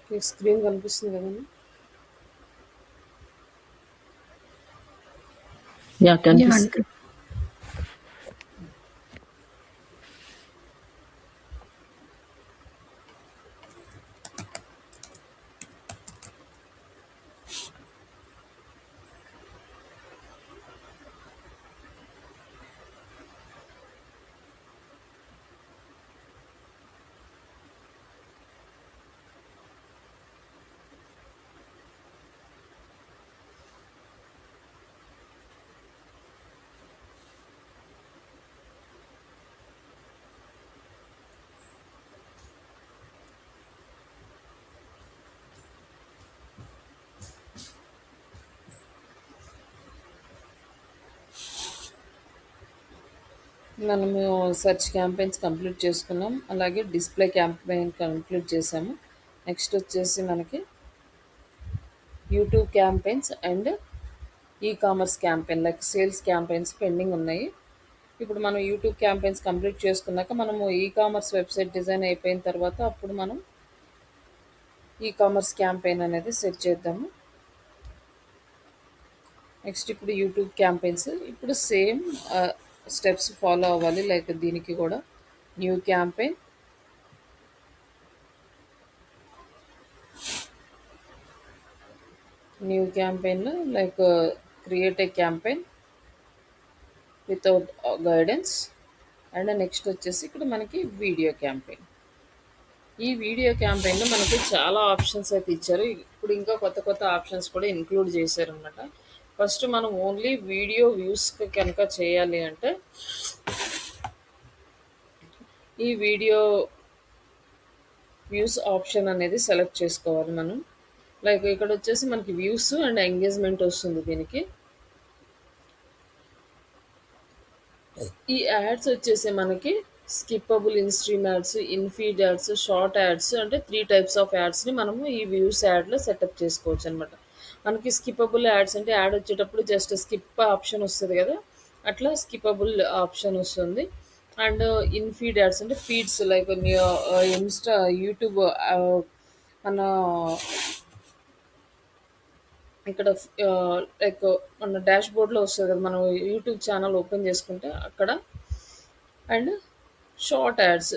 మీకు స్క్రీన్ కనిపిస్తుంది కదండి. యాహ్! యాహ్! కనిపిస్తుంది. అంతే. మనము సెర్చ్ క్యాంపెయిన్స్ కంప్లీట్ చేసుకున్నాం. అలాగే డిస్ప్లే క్యాంపెయిన్ కంప్లీట్ చేసాము. నెక్స్ట్ వచ్చేసి మనకి యూట్యూబ్ క్యాంపెయిన్స్ అండ్ ఈ commerce campaign like sales campaigns pending ఉన్నాయి. ఇప్పుడు మనం యూట్యూబ్ క్యాంపెయిన్స్ కంప్లీట్ చేసుకున్నాక మనము ఈ కామర్స్ వెబ్సైట్ డిజైన్ అయిపోయిన తర్వాత అప్పుడు మనం ఈ కామర్స్ క్యాంపెయిన్ అనేది సెట్ చేద్దాము. నెక్స్ట్ ఇప్పుడు యూట్యూబ్ క్యాంపెయిన్స్ ఇప్పుడు సేమ్ స్టెప్స్ ఫాలో అవ్వాలి. లైక్ దీనికి కూడా న్యూ క్యాంపెయిన్, న్యూ క్యాంపెయిన్లో like create a campaign without guidance. And next వచ్చేసి ఇక్కడ మనకి వీడియో క్యాంపెయిన్. ఈ వీడియో క్యాంపెయిన్లో మనకి చాలా ఆప్షన్స్ అయితే ఇచ్చారు. ఇప్పుడు ఇంకా కొత్త కొత్త ఆప్షన్స్ కూడా ఇంక్లూడ్ చేశారనమాట. ఫస్ట్ మనం ఓన్లీ వీడియో వ్యూస్ కనుక చేయాలి అంటే ఈ వీడియో వ్యూస్ ఆప్షన్ అనేది సెలెక్ట్ చేసుకోవాలి మనం. లైక్ ఇక్కడ వచ్చేసి మనకి వ్యూస్ అండ్ ఎంగేజ్మెంట్ వస్తుంది దీనికి. ఈ యాడ్స్ వచ్చేసి మనకి skippable instream ads, infeed ads, short ads అంటే 3 టైప్స్ ఆఫ్ యాడ్స్ని మనము ఈ వ్యూస్ యాడ్లో సెటప్ చేసుకోవచ్చు అనమాట. మనకి స్కిప్పబుల్ యాడ్స్ అంటే యాడ్ వచ్చేటప్పుడు జస్ట్ స్కిప్ ఆప్షన్ వస్తుంది కదా, అట్లా స్కిప్పబుల్ ఆప్షన్ వస్తుంది. అండ్ ఇన్ఫీడ్ యాడ్స్ అంటే ఫీడ్స్ లైక్ ఇన్స్టా, యూట్యూబ్ మన ఇక్కడ లైక్ మన డాష్ బోర్డ్లో వస్తుంది కదా, మనం యూట్యూబ్ ఛానల్ ఓపెన్ చేసుకుంటే అక్కడ. అండ్ షార్ట్ యాడ్స్,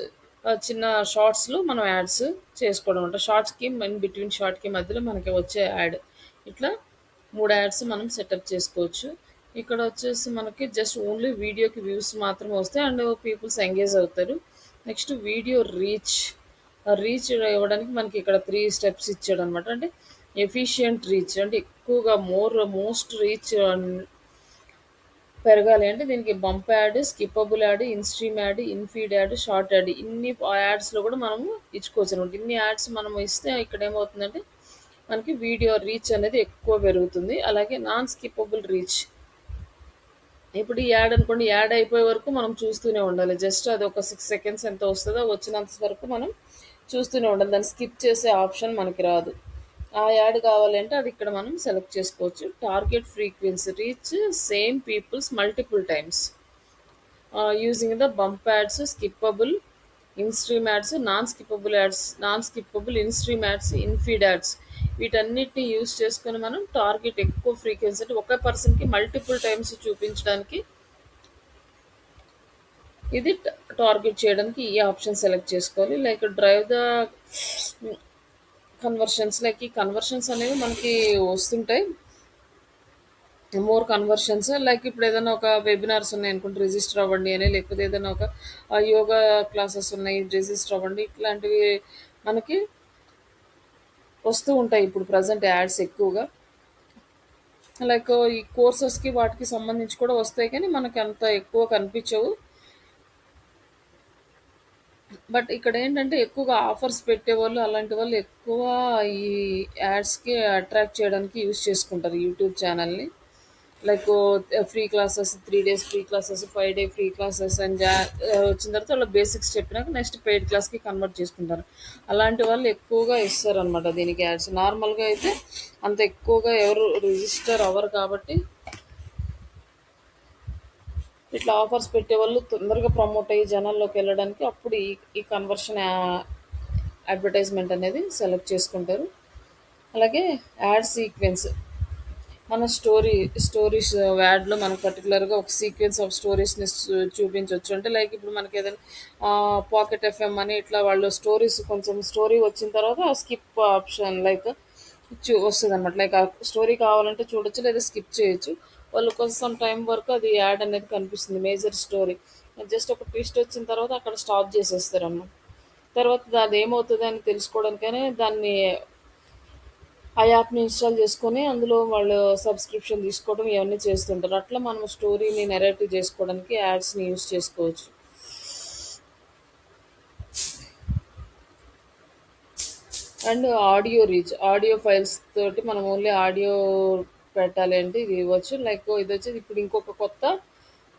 చిన్న షార్ట్స్లో మనం యాడ్స్ చేసుకోవడం అంట. షార్ట్స్కి ఇన్ బిట్వీన్ షార్ట్కి మధ్యలో మనకి వచ్చే యాడ్, ఇట్లా 3 యాడ్స్ మనం సెటప్ చేసుకోవచ్చు. ఇక్కడ వచ్చేసి మనకి జస్ట్ ఓన్లీ వీడియోకి వ్యూస్ మాత్రమే వస్తాయి అండ్ పీపుల్స్ ఎంగేజ్ అవుతారు. నెక్స్ట్ వీడియో రీచ్, రీచ్ ఇవ్వడానికి మనకి ఇక్కడ 3 స్టెప్స్ ఇచ్చాడు అనమాట. అంటే ఎఫిషియంట్ రీచ్ అంటే ఎక్కువగా మోస్ట్ రీచ్ పెరగాలి అంటే దీనికి bump ad, skippable ad, instream ad, infeed ad, short ad, ఇన్ని యాడ్స్లో కూడా మనము ఇచ్చుకోవచ్చు అనమాట. ఇన్ని యాడ్స్ మనం ఇస్తే ఇక్కడ ఏమవుతుందంటే మనకి వీడియో రీచ్ అనేది ఎక్కువ పెరుగుతుంది. అలాగే నాన్ స్కిప్పబుల్ రీచ్, ఇప్పుడు ఈ యాడ్ అనుకోండి, యాడ్ అయిపోయే వరకు మనం చూస్తూనే ఉండాలి. జస్ట్ అది ఒక 6 సెకండ్స్ ఎంత వస్తుందో వచ్చినంత వరకు మనం చూస్తూనే ఉండాలి. దాన్ని స్కిప్ చేసే ఆప్షన్ మనకి రాదు. ఆ యాడ్ కావాలంటే అది ఇక్కడ మనం సెలెక్ట్ చేసుకోవచ్చు. Target frequency, reach same peoples multiple times using the bump ads, skippable instream ads, non skippable instream ads, infeed ads, వీటన్నిటిని యూజ్ చేసుకొని మనం టార్గెట్ ఎక్కువ ఫ్రీక్వెన్సీ అంటే ఒక పర్సన్కి మల్టిపుల్ టైమ్స్ చూపించడానికి, ఇది టార్గెట్ చేయడానికి ఈ ఆప్షన్ సెలెక్ట్ చేసుకోవాలి. Like drive the conversions, like ఈ కన్వర్షన్స్ అనేవి మనకి వస్తుంటాయి. మోర్ కన్వర్షన్స్ లైక్ ఇప్పుడు ఏదైనా ఒక వెబినార్స్ ఉన్నాయి అనుకుంటే రిజిస్టర్ అవ్వండి అని, లేకపోతే ఏదైనా ఒక యోగా క్లాసెస్ ఉన్నాయి రిజిస్టర్ అవ్వండి, ఇట్లాంటివి మనకి వస్తూ ఉంటాయి ఇప్పుడు ప్రజెంట్ యాడ్స్ ఎక్కువగా. లైక్ ఈ కోర్సెస్కి వాటికి సంబంధించి కూడా వస్తాయి కానీ మనకి అంత ఎక్కువ కనిపించవు. బట్ ఇక్కడ ఏంటంటే ఎక్కువగా ఆఫర్స్ పెట్టేవాళ్ళు అలాంటి వాళ్ళు ఎక్కువ ఈ యాడ్స్కి అట్రాక్ట్ చేయడానికి యూజ్ చేసుకుంటారు యూట్యూబ్ ఛానల్ని. Like free classes, 3 days free classes, 5 day free classes అని వచ్చిన తర్వాత వాళ్ళ బేసిక్స్ చెప్పినాక నెక్స్ట్ పెయిడ్ క్లాస్కి కన్వర్ట్ చేసుకుంటారు. అలాంటి వాళ్ళు ఎక్కువగా ఇస్తారనమాట దీనికి యాడ్స్. నార్మల్గా అయితే అంత ఎక్కువగా ఎవరు రిజిస్టర్ అవ్వరు కాబట్టి ఇట్లా ఆఫర్స్ పెట్టేవాళ్ళు తొందరగా ప్రమోట్ అయ్యి జనాల్లోకి వెళ్ళడానికి అప్పుడు ఈ ఈ కన్వర్షన్ అడ్వర్టైజ్మెంట్ అనేది సెలెక్ట్ చేసుకుంటారు. అలాగే యాడ్ సీక్వెన్స్, మన స్టోరీస్ యాడ్లో మనకు పర్టికులర్గా ఒక సీక్వెన్స్ ఆఫ్ స్టోరీస్ని చూపించవచ్చు. అంటే లైక్ ఇప్పుడు మనకి ఏదైనా పాకెట్ ఎఫ్ఎం అని ఇట్లా వాళ్ళు స్టోరీస్ కొంచెం స్టోరీ వచ్చిన తర్వాత స్కిప్ ఆప్షన్ లైక్ వస్తుంది అనమాట. లైక్ ఆ స్టోరీ కావాలంటే చూడొచ్చు లేదా స్కిప్ చేయొచ్చు. వాళ్ళు కొంచెం టైం వరకు అది యాడ్ అనేది కనిపిస్తుంది మేజర్ స్టోరీ. జస్ట్ ఒక ట్విస్ట్ వచ్చిన తర్వాత అక్కడ స్టాప్ చేసేస్తారు అన్నమాట. తర్వాత అది ఏమవుతుంది అని తెలుసుకోవడానికైనా దాన్ని ఆ యాప్‌ని ఇన్‌స్టాల్ చేసుకొని, అందులో వాళ్ళు సబ్స్క్రిప్షన్ తీసుకోవడం ఇవన్నీ చేస్తుంటారు. అట్లా మనం స్టోరీని నరేటివ్ చేసుకోవడానికి యాడ్స్‌ని యూజ్ చేసుకోవచ్చు. And audio reach, audio files తోటి మనం ఓన్లీ ఆడియో పెట్టాలి అంటే ఇది ఇవ్వచ్చు. లైక్ ఇది వచ్చేసి ఇప్పుడు ఇంకొక కొత్త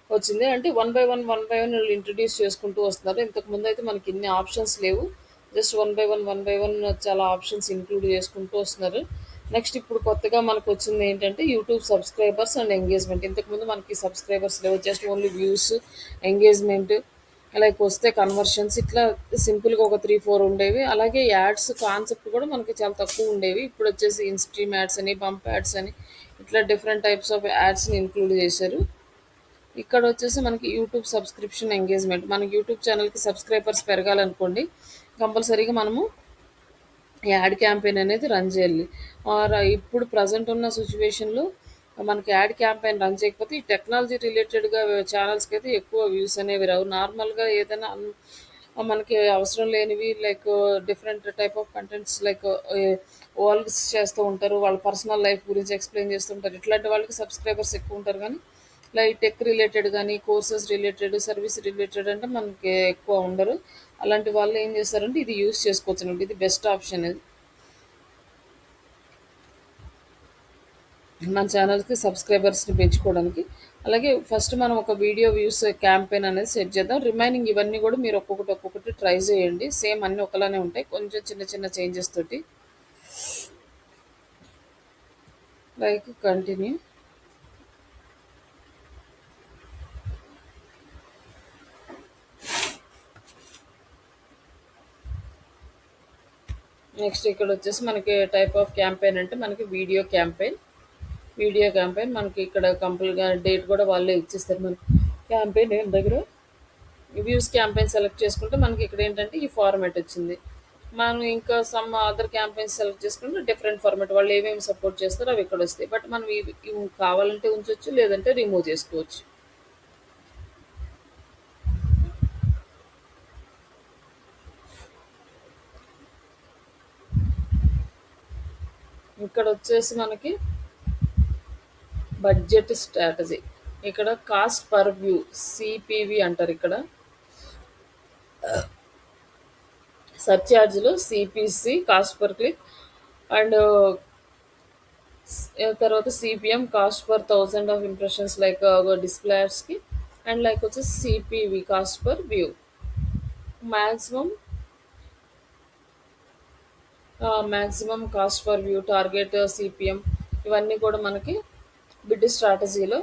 వచ్చింది. అంటే వన్ బై వన్ వీళ్ళు ఇంట్రడ్యూస్ చేసుకుంటూ వస్తున్నారు. ఇంతకుముందు అయితే మనకి ఇన్ని ఆప్షన్స్ లేవు. జస్ట్ వన్ బై వన్ చాలా ఆప్షన్స్ ఇంక్లూడ్ చేసుకుంటూ వస్తున్నారు. నెక్స్ట్ ఇప్పుడు కొత్తగా మనకు వచ్చింది ఏంటంటే యూట్యూబ్ సబ్స్క్రైబర్స్ అండ్ ఎంగేజ్మెంట్. ఇంతకుముందు మనకి సబ్స్క్రైబర్స్ లేవు, just only views, engagement, like వస్తే కన్వర్షన్స్ ఇట్లా సింపుల్గా ఒక 3-4 ఉండేవి. అలాగే యాడ్స్ కాన్సెప్ట్ కూడా మనకి చాలా తక్కువ ఉండేవి. ఇప్పుడు వచ్చేసి ఇన్స్ట్రీమ్ యాడ్స్ అని, బంప్ యాడ్స్ అని ఇట్లా డిఫరెంట్ టైప్స్ ఆఫ్ యాడ్స్ని ఇంక్లూడ్ చేశారు. ఇక్కడ వచ్చేసి మనకి యూట్యూబ్ సబ్స్క్రిప్షన్ ఎంగేజ్మెంట్. మనకి యూట్యూబ్ ఛానల్కి సబ్స్క్రైబర్స్ పెరగాలనుకోండి, కంపల్సరీగా మనము యాడ్ క్యాంపెయిన్ అనేది రన్ చేయాలి. ఆర్ ఇప్పుడు ప్రజెంట్ ఉన్న సిచ్యువేషన్లో మనకి యాడ్ క్యాంపెయిన్ రన్ చేయకపోతే ఈ టెక్నాలజీ రిలేటెడ్గా ఛానల్స్కి అయితే ఎక్కువ వ్యూస్ అనేవి రావు. నార్మల్గా ఏదైనా మనకి అవసరం లేనివి like different type of contents like walls చేస్తూ ఉంటారు, వాళ్ళ పర్సనల్ లైఫ్ గురించి ఎక్స్ప్లెయిన్ చేస్తుంటారు. ఇట్లాంటి వాళ్ళకి సబ్స్క్రైబర్స్ ఎక్కువ ఉంటారు. కానీ లైక్ టెక్ రిలేటెడ్ కానీ కోర్సెస్ రిలేటెడ్, సర్వీస్ రిలేటెడ్ అంటే మనకి ఎక్కువ ఉండరు. అలాంటి వాళ్ళు ఏం చేస్తారంటే ఇది యూస్ చేసుకోవచ్చు అండి. ఇది బెస్ట్ ఆప్షన్ ఇది మన ఛానల్కి సబ్స్క్రైబర్స్ని పెంచుకోవడానికి. అలాగే ఫస్ట్ మనం ఒక వీడియో వ్యూస్ క్యాంపెయిన్ అనేది సెట్ చేద్దాం. రిమైనింగ్ ఇవన్నీ కూడా మీరు ఒక్కొక్కటి ట్రై చేయండి. సేమ్ అన్నీ ఒకలానే ఉంటాయి, కొంచెం చిన్న చిన్న చేంజెస్ తోటి. Like continue. నెక్స్ట్ ఇక్కడ వచ్చేసి మనకి టైప్ ఆఫ్ క్యాంపెయిన్ అంటే మనకి వీడియో క్యాంపెయిన్ మనకి ఇక్కడ కంప్లీట్గా డేట్ కూడా వాళ్ళే ఇచ్చేస్తారు. మన క్యాంపెయిన్ ఏం దగ్గర వ్యూస్ క్యాంపెయిన్ సెలెక్ట్ చేసుకుంటే మనకి ఇక్కడ ఏంటంటే ఈ ఫార్మాట్ వచ్చింది. మనం ఇంకా సమ్ అదర్ క్యాంపెయిన్స్ సెలెక్ట్ చేసుకుంటే డిఫరెంట్ ఫార్మాట్ వాళ్ళు ఏమేమి సపోర్ట్ చేస్తారో అవి ఇక్కడ వస్తాయి. బట్ మనం ఇవి కావాలంటే ఉంచవచ్చు, లేదంటే రిమూవ్ చేసుకోవచ్చు. ఇక్కడ వచ్చేసి మనకి బడ్జెట్ స్ట్రాటజీ, ఇక్కడ కాస్ట్ పర్ వ్యూ సిపివి అంటారు. ఇక్కడ సర్చ్ ఛార్జ్లో CPC cost per click and తర్వాత CPM cost per 1000 of impressions like display యాడ్స్కి. అండ్ లైక్ వచ్చేసి CPV cost per view. Maximum maximum cost per view, target CPM ఇవన్నీ కూడా మనకి బిడ్ స్ట్రాటజీలో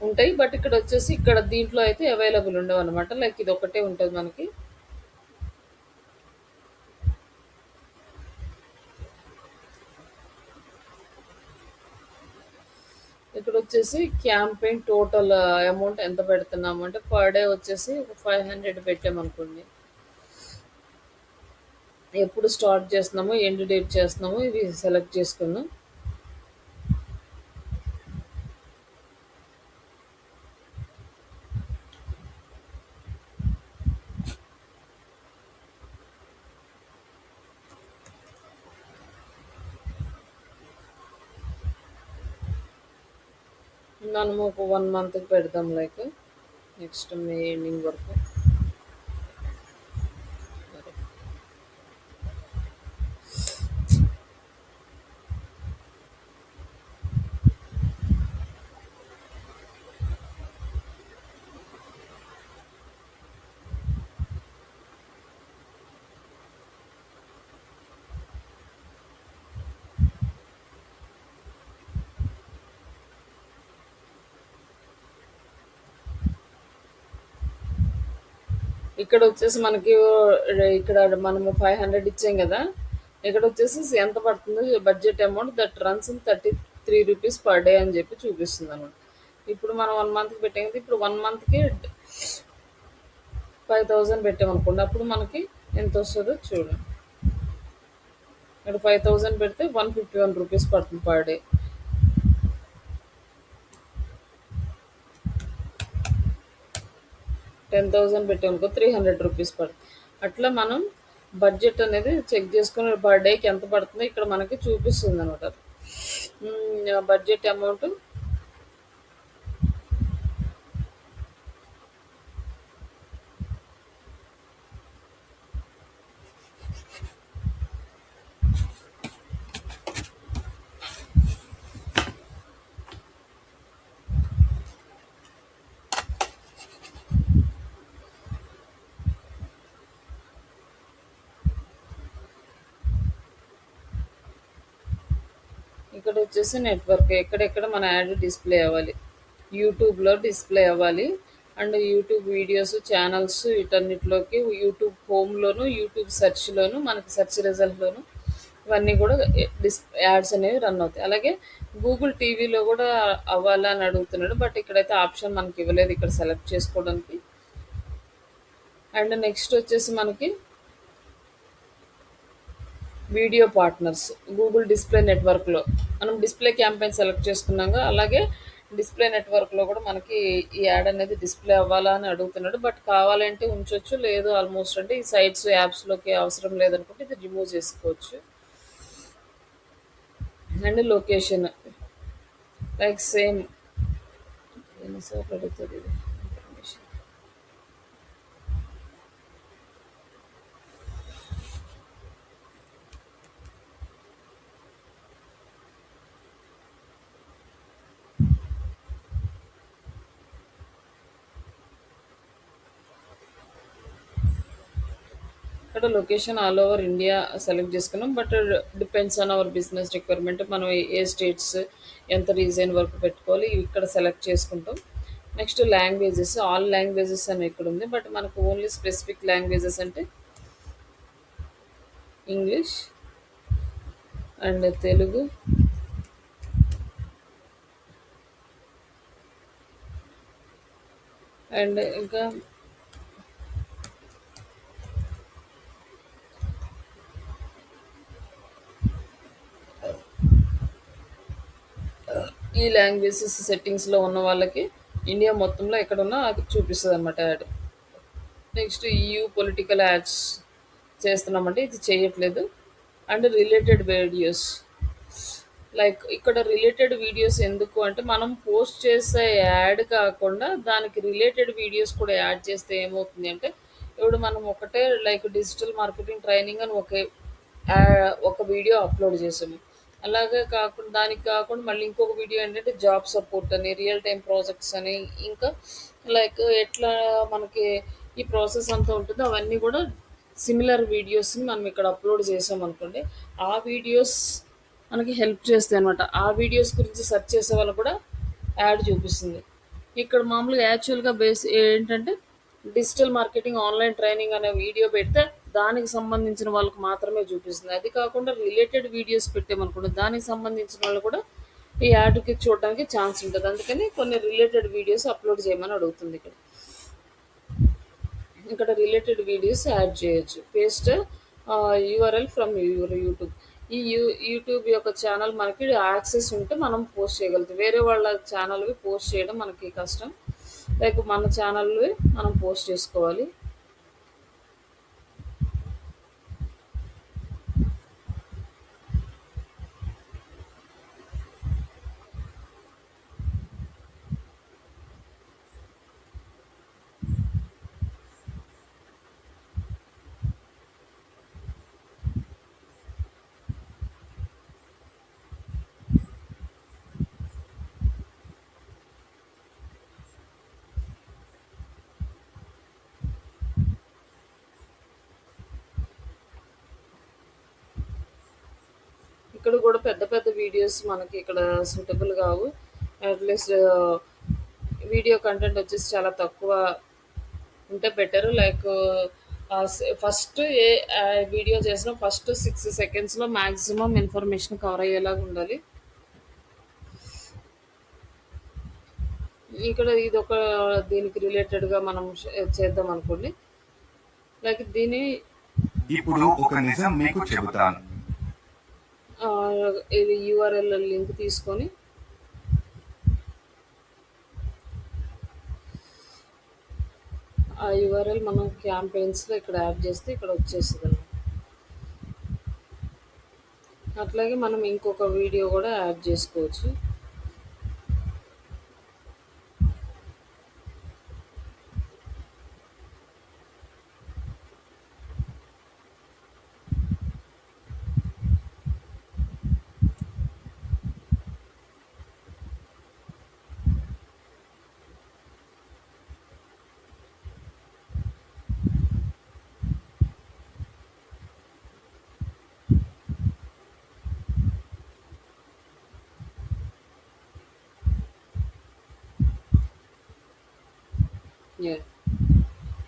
ఉంటాయి. బట్ ఇక్కడ వచ్చేసి ఇక్కడ దీంట్లో అయితే అవైలబుల్ ఉండవు అనమాట. లైక్ ఇది ఒకటే ఉంటుంది మనకి. ఇక్కడ వచ్చేసి క్యాంపెయిన్ టోటల్ అమౌంట్ ఎంత పెడుతున్నాము అంటే పర్ డే వచ్చేసి ఒక 500 పెట్టామనుకోండి. ఎప్పుడు స్టార్ట్ చేస్తున్నామో ఎండ్ డేట్ చేస్తున్నామో ఇవి సెలెక్ట్ చేసుకుందాం. మనము ఒక 1 మంత్కి పెడదాం, లైక్ నెక్స్ట్ మే ఎండింగ్ వరకు. ఇక్కడ వచ్చేసి మనకి ఇక్కడ మనము 500 ఇచ్చాం కదా. ఇక్కడ వచ్చేసి ఎంత పడుతుంది budget amount that runs in 33 rupees per day అని చెప్పి చూపిస్తుంది అనమాట. ఇప్పుడు మనం 1 మంత్కి పెట్టాం కదా, ఇప్పుడు 1 మంత్కి 5000 పెట్టామనుకోండి, అప్పుడు మనకి ఎంత వస్తుందో చూడండి. ఇక్కడ 5000 పెడితే 151 రూపీస్ పడుతుంది పర్ డే. 10,000 పెట్టామనుకో 300 రూపీస్ పడుతుంది. అట్లా మనం బడ్జెట్ అనేది చెక్ చేసుకుని పర్ డేకి ఎంత పడుతుందో ఇక్కడ మనకి చూపిస్తుంది అనమాట. బడ్జెట్ అమౌంట్ ఇక్కడ వచ్చేసి నెట్వర్క్ ఎక్కడెక్కడ మన యాడ్ డిస్ప్లే అవ్వాలి, యూట్యూబ్లో డిస్ప్లే అవ్వాలి. అండ్ యూట్యూబ్ వీడియోస్ ఛానల్స్ వీటన్నిటిలోకి యూట్యూబ్ హోమ్లోను యూట్యూబ్ సెర్చ్లోను మనకి సెర్చ్ రిజల్ట్లోను ఇవన్నీ కూడా యాడ్స్ అనేవి రన్ అవుతాయి. అలాగే గూగుల్ టీవీలో కూడా అవ్వాలి అని అడుగుతున్నాడు, బట్ ఇక్కడైతే ఆప్షన్ మనకి ఇవ్వలేదు ఇక్కడ సెలెక్ట్ చేసుకోవడానికి. అండ్ నెక్స్ట్ వచ్చేసి మనకి వీడియో పార్ట్నర్స్ గూగుల్ డిస్ప్లే నెట్వర్క్లో మనం డిస్ప్లే క్యాంపెయిన్ సెలెక్ట్ చేసుకున్నాక, అలాగే డిస్ప్లే నెట్వర్క్లో కూడా మనకి ఈ యాడ్ అనేది డిస్ప్లే అవ్వాలా అని అడుగుతున్నాడు, బట్ కావాలంటే ఉంచవచ్చు, లేదు ఆల్మోస్ట్ అంటే ఈ సైట్స్ యాప్స్లోకి అవసరం లేదనుకుంటే ఇది రిమూవ్ చేసుకోవచ్చు. అండ్ లొకేషన్ లైక్ సేమ్ ఎన్నిసార్లు అడుగుతుంది ఇది ఇన్ఫర్మేషన్. ఇక్కడ location all over India select చేసుకున్నాం, but depends on our business requirement మనం ఏ స్టేట్స్ ఎంత రీజన్ వరకు పెట్టుకోవాలి ఇవి ఇక్కడ సెలెక్ట్ చేసుకుంటాం. నెక్స్ట్ లాంగ్వేజెస్ ఆల్ లాంగ్వేజెస్ అని ఇక్కడ ఉంది, బట్ మనకు ఓన్లీ స్పెసిఫిక్ లాంగ్వేజెస్ అంటే ఇంగ్లీష్ అండ్ తెలుగు అండ్ ఇంకా ఈ లాంగ్వేజెస్ సెట్టింగ్స్లో ఉన్న వాళ్ళకి ఇండియా మొత్తంలో ఎక్కడున్నా అది చూపిస్తుంది అనమాట add. Next EU political ads చేస్తున్నామంటే ఇది చేయట్లేదు. అండ్ రిలేటెడ్ వీడియోస్ లైక్ ఇక్కడ రిలేటెడ్ వీడియోస్ ఎందుకు అంటే మనం పోస్ట్ చేసే యాడ్ కాకుండా దానికి రిలేటెడ్ వీడియోస్ కూడా యాడ్ చేస్తే ఏమవుతుంది అంటే, ఇప్పుడు మనం ఒకటే లైక్ డిజిటల్ మార్కెటింగ్ ట్రైనింగ్ అని ఒక వీడియో అప్లోడ్ చేసాము. అలాగే కాకుండా దానికి కాకుండా మళ్ళీ ఇంకొక వీడియో ఏంటంటే జాబ్ సపోర్ట్ అని రియల్ టైం ప్రాజెక్ట్స్ అని ఇంకా లైక్ ఎట్లా మనకి ఈ ప్రాసెస్ అంతా ఉంటుందో అవన్నీ కూడా సిమిలర్ వీడియోస్ని మనం ఇక్కడ అప్లోడ్ చేసాం అనుకోండి, ఆ వీడియోస్ మనకి హెల్ప్ చేస్తాయి అనమాట. ఆ వీడియోస్ గురించి సెర్చ్ చేసే వాళ్ళు కూడా యాడ్ చూపిస్తుంది. ఇక్కడ మామూలుగా యాక్చువల్గా బేస్ ఏంటంటే డిజిటల్ మార్కెటింగ్ ఆన్లైన్ ట్రైనింగ్ అనే వీడియో పెడితే దానికి సంబంధించిన వాళ్ళకి మాత్రమే చూపిస్తుంది. అది కాకుండా రిలేటెడ్ వీడియోస్ పెట్టామనుకోండి దానికి సంబంధించిన వాళ్ళు కూడా ఈ యాడ్కి చూడడానికి ఛాన్స్ ఉంటుంది. అందుకని కొన్ని రిలేటెడ్ వీడియోస్ అప్లోడ్ చేయమని అడుగుతుంది. ఇక్కడ ఇక్కడ రిలేటెడ్ వీడియోస్ యాడ్ చేయొచ్చు. Paste URL from your YouTube. ఈ యూట్యూబ్ యొక్క ఛానల్ మనకి యాక్సెస్ ఉంటే మనం పోస్ట్ చేయగలుగుతాం. వేరే వాళ్ళ ఛానల్వి పోస్ట్ చేయడం మనకి కష్టం, లైక్ మన ఛానల్వి మనం పోస్ట్ చేసుకోవాలి. ఇక్కడ కూడా పెద్ద పెద్ద వీడియోస్ మనకి ఇక్కడ సూటబుల్ కావు. అట్లీస్ట్ వీడియో కంటెంట్ వచ్చేసి చాలా తక్కువ ఉంటే బెటర్. లైక్ ఫస్ట్ ఏ వీడియో చేసిన ఫస్ట్ 6 సెకండ్స్లో మ్యాక్సిమం ఇన్ఫర్మేషన్ కవర్ అయ్యేలాగా ఉండాలి. ఇక్కడ ఇది ఒక దీనికి రిలేటెడ్గా మనం చేద్దాం అనుకోండి. లైక్ దీని ఇప్పుడు ఒక నిజం మీకు చెబుతాను. ఆ, ఇది యూఆర్ఎల్ లింక్ తీసుకొని ఆ యూఆర్ఎల్ మనం క్యాంపెయిన్స్లో ఇక్కడ యాడ్ చేస్తే ఇక్కడ వచ్చేస్తుంది అన్నమాట. అట్లాగే మనం ఇంకొక వీడియో కూడా యాడ్ చేసుకోవచ్చు. Yeah.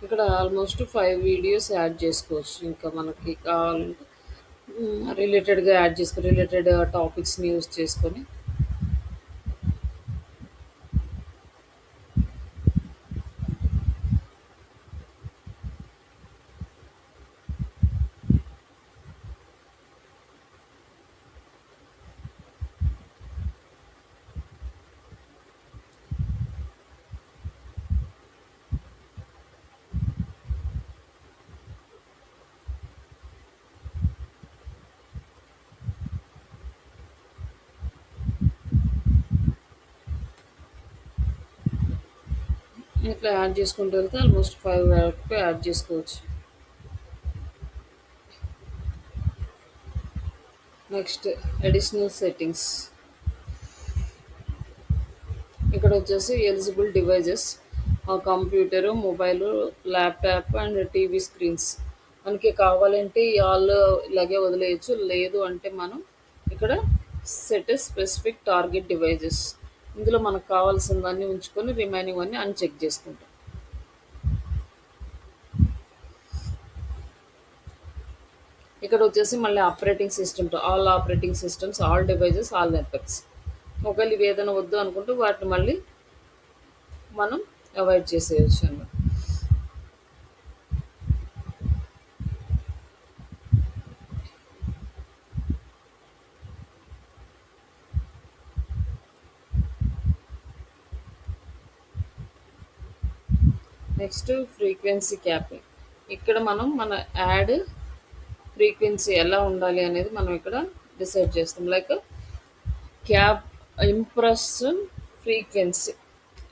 ఇక్కడ ఆల్మోస్ట్ 5 వీడియోస్ యాడ్ చేసుకోవచ్చు. ఇంకా మనకి కావాలంటే రిలేటెడ్గా యాడ్ చేసుకొని రిలేటెడ్ టాపిక్స్ని యూస్ చేసుకొని ఇట్లా యాడ్ చేసుకుంటూ వెళ్తే ఆల్మోస్ట్ 5 వరకు యాడ్ చేసుకోవచ్చు. Next additional settings. ఇక్కడ వచ్చేసి eligible devices computer, mobile, laptop and TV screens. మనకి కావాలంటే ఆల్ ఇలాగే వదిలేయచ్చు. లేదు అంటే మనం ఇక్కడ సెట్ స్పెసిఫిక్ టార్గెట్ డివైజెస్, ఇందులో మనకు కావాల్సినవన్నీ ఉంచుకొని రిమైనింగ్ అన్నీ అన్చెక్ చేసుకుంటాం. ఇక్కడ వచ్చేసి మళ్ళీ operating system, all operating systems, all devices, all networks. ఒకవేళ ఇవి ఏదైనా వద్దు అనుకుంటే వాటిని మళ్ళీ మనం అవాయిడ్ చేసేయచ్చు అన్నమాట. Next frequency capping. ఇక్కడ మనం మన యాడ్ ఫ్రీక్వెన్సీ ఎలా ఉండాలి అనేది మనం ఇక్కడ డిసైడ్ చేస్తాం. Like cap impression frequency,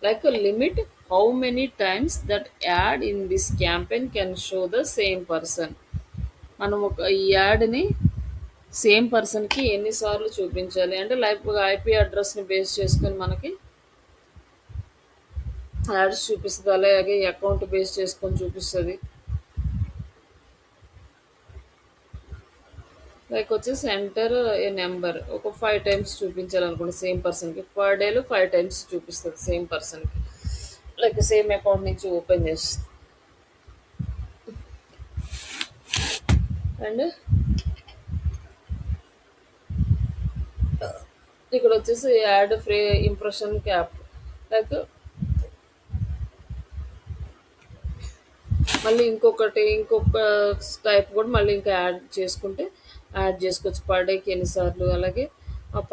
like limit how many times that add in this campaign can show the same person. మనం ఒక ఈ యాడ్ని సేమ్ పర్సన్కి ఎన్నిసార్లు చూపించాలి అంటే లైక్ ఐపీ అడ్రస్ని బేస్ చేసుకొని మనకి యాడ్స్ చూపిస్తుంది. అలాగే అకౌంట్ బేస్ చేసుకొని చూపిస్తుంది. లైక్ వచ్చేసి ఎంటర్ ఏ నెంబర్ ఒక 5 టైమ్స్ చూపించాలనుకోండి సేమ్ పర్సన్కి. పర్ డేలో 5 టైమ్స్ చూపిస్తుంది సేమ్ పర్సన్కి. లైక్ సేమ్ అకౌంట్ నుంచి ఓపెన్ చేస్తుంది. అండ్ ఇక్కడ వచ్చేసి ad free impression cap. Like మళ్ళీ ఇంకొక టైప్ కూడా మళ్ళీ ఇంకా యాడ్ చేసుకుంటే యాడ్ చేసుకోవచ్చు. పర్ డేకి ఎన్నిసార్లు, అలాగే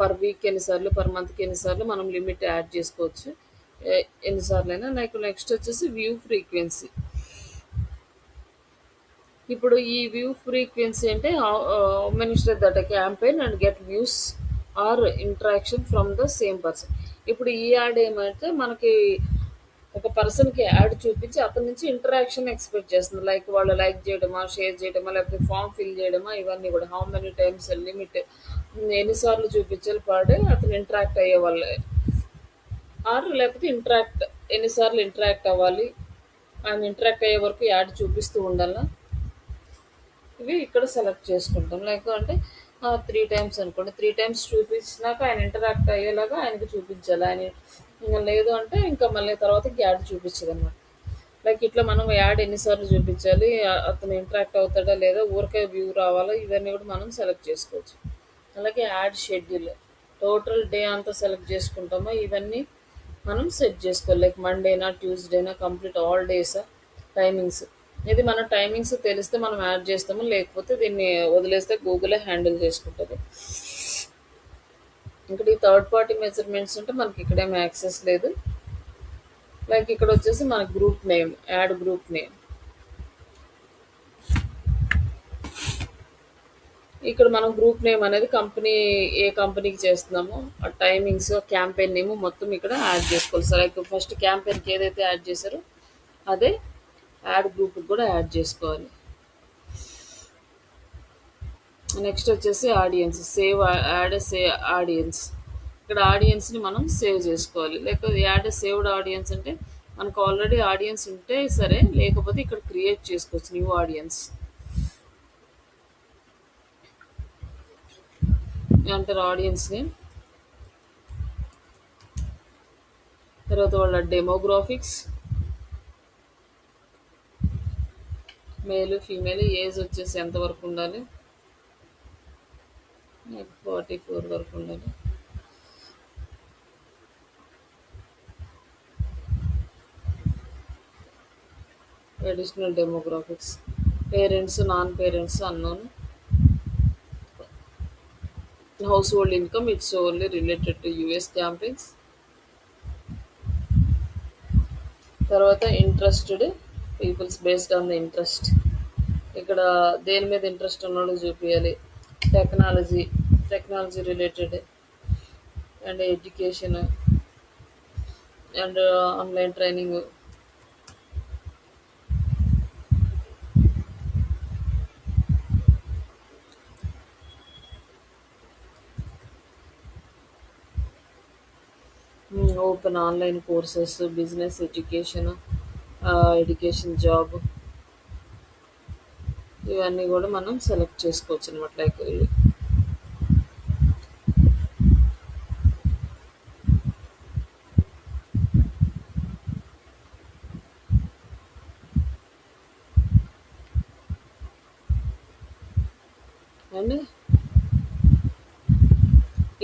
పర్ వీక్ ఎన్నిసార్లు, పర్ మంత్కి ఎన్నిసార్లు మనం లిమిట్ యాడ్ చేసుకోవచ్చు ఎన్నిసార్లు అయినా. లైక్ నెక్స్ట్ వచ్చేసి వ్యూ ఫ్రీక్వెన్సీ. ఇప్పుడు ఈ వ్యూ ఫ్రీక్వెన్సీ అంటే minister that campaign and get views or interaction from the same person. ఇప్పుడు ఈ యాడ్ ఏమంటే మనకి ఒక పర్సన్కి యాడ్ చూపించి అతని నుంచి ఇంటరాక్షన్ ఎక్స్పెక్ట్ చేస్తుంది. లైక్ వాళ్ళు లైక్ చేయడమా, షేర్ చేయడమా, లేకపోతే ఫామ్ ఫిల్ చేయడమా, ఇవన్నీ కూడా హౌ మెనీ టైమ్స్ లిమిట్ ఎన్నిసార్లు చూపించాలి పర్ డే అతను ఇంటరాక్ట్ అయ్యే వాళ్ళు, ఆర్ లేకపోతే ఎన్నిసార్లు ఇంటరాక్ట్ అవ్వాలి, ఆయన ఇంటరాక్ట్ అయ్యే వరకు యాడ్ చూపిస్తూ ఉండాలా. ఇవి ఇక్కడ సెలెక్ట్ చేసుకుంటాం. లైక్ అంటే 3 టైమ్స్ అనుకోండి, 3 టైమ్స్ చూపించినాక ఆయన ఇంటరాక్ట్ అయ్యేలాగా ఆయనకి చూపించాలి. ఆయన ఇంకా లేదు అంటే ఇంకా మళ్ళీ తర్వాత యాడ్ చూపించదు అనమాట. లైక్ ఇట్లా మనం యాడ్ ఎన్నిసార్లు చూపించాలి, అతను ఇంటరాక్ట్ అవుతాడా లేదా, ఊరికే వ్యూ రావాలా, ఇవన్నీ కూడా మనం సెలెక్ట్ చేసుకోవచ్చు. అలాగే యాడ్ షెడ్యూల్, టోటల్ డే అంతా సెలెక్ట్ చేసుకుంటామో ఇవన్నీ మనం సెట్ చేసుకోవాలి. లైక్ మండేనా, ట్యూస్డేనా, కంప్లీట్ ఆల్ డేసా, టైమింగ్స్. ఇది మన టైమింగ్స్ తెలిస్తే మనం యాడ్ చేస్తాము, లేకపోతే దీన్ని వదిలేస్తే గూగులే హ్యాండిల్ చేసుకుంటుంది. ఇక్కడ ఈ థర్డ్ పార్టీ మెజర్మెంట్స్ ఉంటే మనకి ఇక్కడేం యాక్సెస్ లేదు. లైక్ ఇక్కడ వచ్చేసి మన group name, add group name. ఇక్కడ మనం గ్రూప్ నేమ్ అనేది కంపెనీ, ఏ కంపెనీకి చేస్తున్నామో ఆ టైమింగ్స్, క్యాంపెయిన్ నేమ్ మొత్తం ఇక్కడ యాడ్ చేసుకోవాలి. సో లైక్ ఫస్ట్ క్యాంపెయిన్కి ఏదైతే యాడ్ చేశారో అదే యాడ్ గ్రూప్కి కూడా యాడ్ చేసుకోవాలి. నెక్స్ట్ వచ్చేసి ఆడియన్స్, సేవ్ యాడ్ ఆడియన్స్. ఇక్కడ ఆడియన్స్ని మనం సేవ్ చేసుకోవాలి. లేకపోతే యాడ్ సేవ్డ్ ఆడియన్స్ అంటే మనకు ఆల్రెడీ ఆడియన్స్ ఉంటే సరే, లేకపోతే ఇక్కడ క్రియేట్ చేసుకోవచ్చు న్యూ ఆడియన్స్ అంటారు ఆడియన్స్ని. తర్వాత వాళ్ళ డెమోగ్రాఫిక్స్, మేల్ ఫీమేల్, ఏజ్ వచ్చేసి ఎంతవరకు ఉండాలి, 44 వరకు ఉండాలి. Additional demographics, parents, non parents, unknown. Household income, it's only related to US campaigns. తర్వాత interested peoples, based on the interest. ఇక్కడ దేని మీద ఇంట్రెస్ట్ ఉన్నాడో చూపించాలి. Technology, technology related and education and online training. Open online courses, business, education, education, job, ఇవన్నీ కూడా మనం select చేసుకోవచ్చు అనమాట. లైక్ అండ్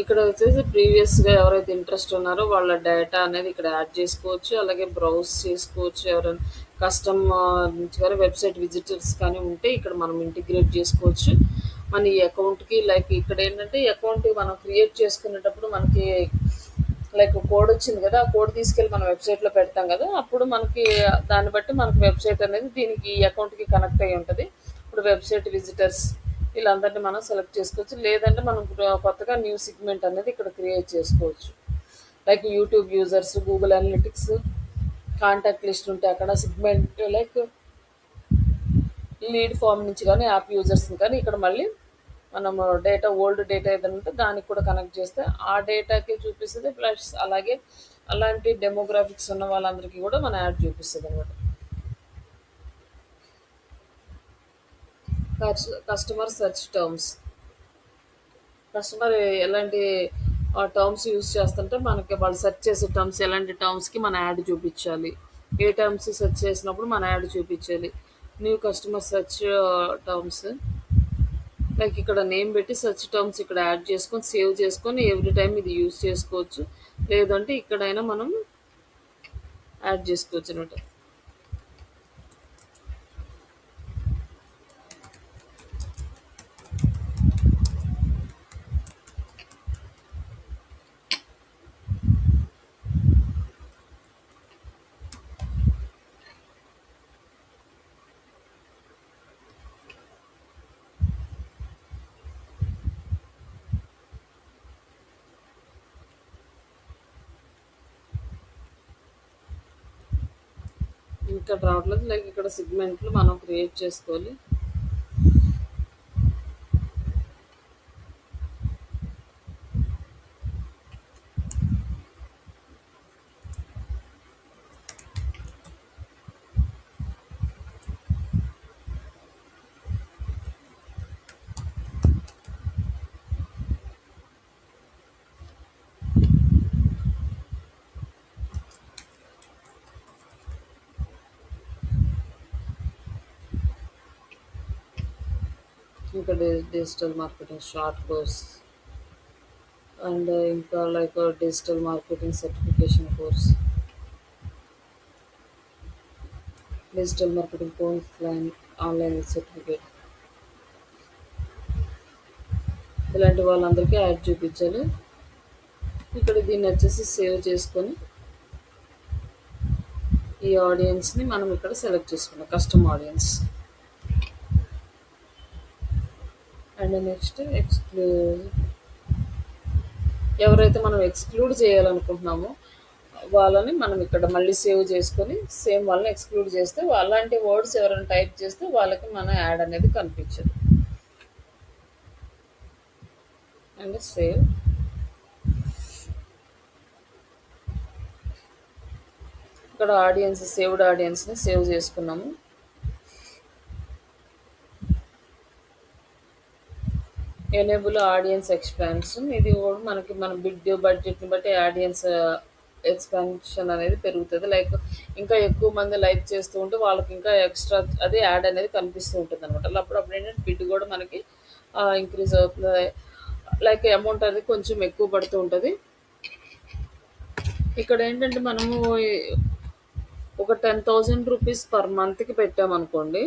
ఇక్కడ వచ్చేసి ప్రీవియస్గా ఎవరైతే ఇంట్రెస్ట్ ఉన్నారో వాళ్ళ డేటా అనేది ఇక్కడ యాడ్ చేసుకోవచ్చు. అలాగే బ్రౌజ్ చేసుకోవచ్చు. ఎవరైనా కస్టమ్ నుంచి కానీ వెబ్సైట్ విజిటర్స్ కానీ ఉంటే ఇక్కడ మనం ఇంటిగ్రేట్ చేసుకోవచ్చు మన ఈ అకౌంట్కి. లైక్ ఇక్కడ ఏంటంటే అకౌంట్ మనం క్రియేట్ చేసుకునేటప్పుడు మనకి లైక్ కోడ్ వచ్చింది కదా, ఆ కోడ్ తీసుకెళ్ళి మనం వెబ్సైట్లో పెడతాం కదా, అప్పుడు మనకి దాన్ని బట్టి మనకి వెబ్సైట్ అనేది దీనికి ఈ అకౌంట్కి కనెక్ట్ అయ్యి ఉంటుంది. ఇప్పుడు వెబ్సైట్ విజిటర్స్ వీళ్ళందరినీ మనం సెలెక్ట్ చేసుకోవచ్చు. లేదంటే మనం కొత్తగా న్యూ సిగ్మెంట్ అనేది ఇక్కడ క్రియేట్ చేసుకోవచ్చు. Like YouTube users, Google analytics, contact list ఉంటే అక్కడ సిగ్మెంట్, లైక్ లీడ్ ఫామ్ నుంచి కానీ యాప్ యూజర్స్ని కానీ ఇక్కడ మళ్ళీ మనము డేటా, ఓల్డ్ డేటా ఏదైనా ఉంటే దానికి కూడా కనెక్ట్ చేస్తే ఆ డేటాకి చూపిస్తుంది. ప్లస్ అలాగే అలాంటి డెమోగ్రాఫిక్స్ ఉన్న వాళ్ళందరికీ కూడా మన యాడ్ చూపిస్తుంది అనమాట. కస్టమర్ సెర్చ్ టర్మ్స్, కస్టమర్ ఎలాంటి టర్మ్స్ యూజ్ చేస్తుంటే మనకి వాళ్ళు సెర్చ్ చేసే టర్మ్స్, ఎలాంటి టర్మ్స్కి మన యాడ్ చూపించాలి, ఏ టర్మ్స్ సెర్చ్ చేసినప్పుడు మన యాడ్ చూపించాలి. New customer search terms, like ఇక్కడ నేమ్ పెట్టి సెర్చ్ టర్మ్స్ ఇక్కడ యాడ్ చేసుకొని సేవ్ చేసుకొని ఎవ్రీ టైం ఇది యూజ్ చేసుకోవచ్చు. లేదంటే ఇక్కడైనా మనం యాడ్ చేసుకోవచ్చు అనమాట. ఇక్కడ రావట్లేదు. లైక్ ఇక్కడ సిగ్మెంట్లు మనం క్రియేట్ చేసుకోవాలి. ఇంకా digital marketing short course and ఇంకా like digital marketing certification course, digital marketing course online certificate, ఇలాంటి వాళ్ళందరికీ యాడ్ చూపించాలి. ఇక్కడ దీన్ని వచ్చేసి సేవ్ చేసుకొని ఈ ఆడియన్స్ని మనం ఇక్కడ సెలెక్ట్ చేసుకున్నాం కస్టమ్ ఆడియన్స్. అండ్ నెక్స్ట్ ఎవరైతే మనం ఎక్స్క్లూడ్ చేయాలనుకుంటున్నామో వాళ్ళని మనం ఇక్కడ మళ్ళీ సేవ్ చేసుకొని సేమ్ వాళ్ళని ఎక్స్క్లూడ్ చేస్తే అలాంటి వర్డ్స్ ఎవరైనా టైప్ చేస్తే వాళ్ళకి మన యాడ్ అనేది కనిపించదు. And save. ఇక్కడ ఆడియన్స్ సేవ్డ్ ఆడియన్స్ని సేవ్ చేసుకున్నాము. ఎనేబుల్ ఆడియన్స్ ఎక్స్పాన్షన్, ఇది కూడా మనకి మన బడ్జెట్ని బట్టి ఆడియన్స్ ఎక్స్పాన్షన్ అనేది పెరుగుతుంది. లైక్ ఇంకా ఎక్కువ మంది లైక్ చేస్తూ ఉంటే వాళ్ళకి ఇంకా ఎక్స్ట్రా అదే యాడ్ అనేది కనిపిస్తూ ఉంటుంది అనమాట. అప్పుడు ఏంటంటే బిడ్ కూడా మనకి ఇంక్రీజ్ అవుతుంది. లైక్ అమౌంట్ అనేది కొంచెం ఎక్కువ పడుతూ ఉంటుంది. ఇక్కడ ఏంటంటే మనము ఒక 10,000 రూపీస్ పర్ మంత్కి పెట్టామనుకోండి,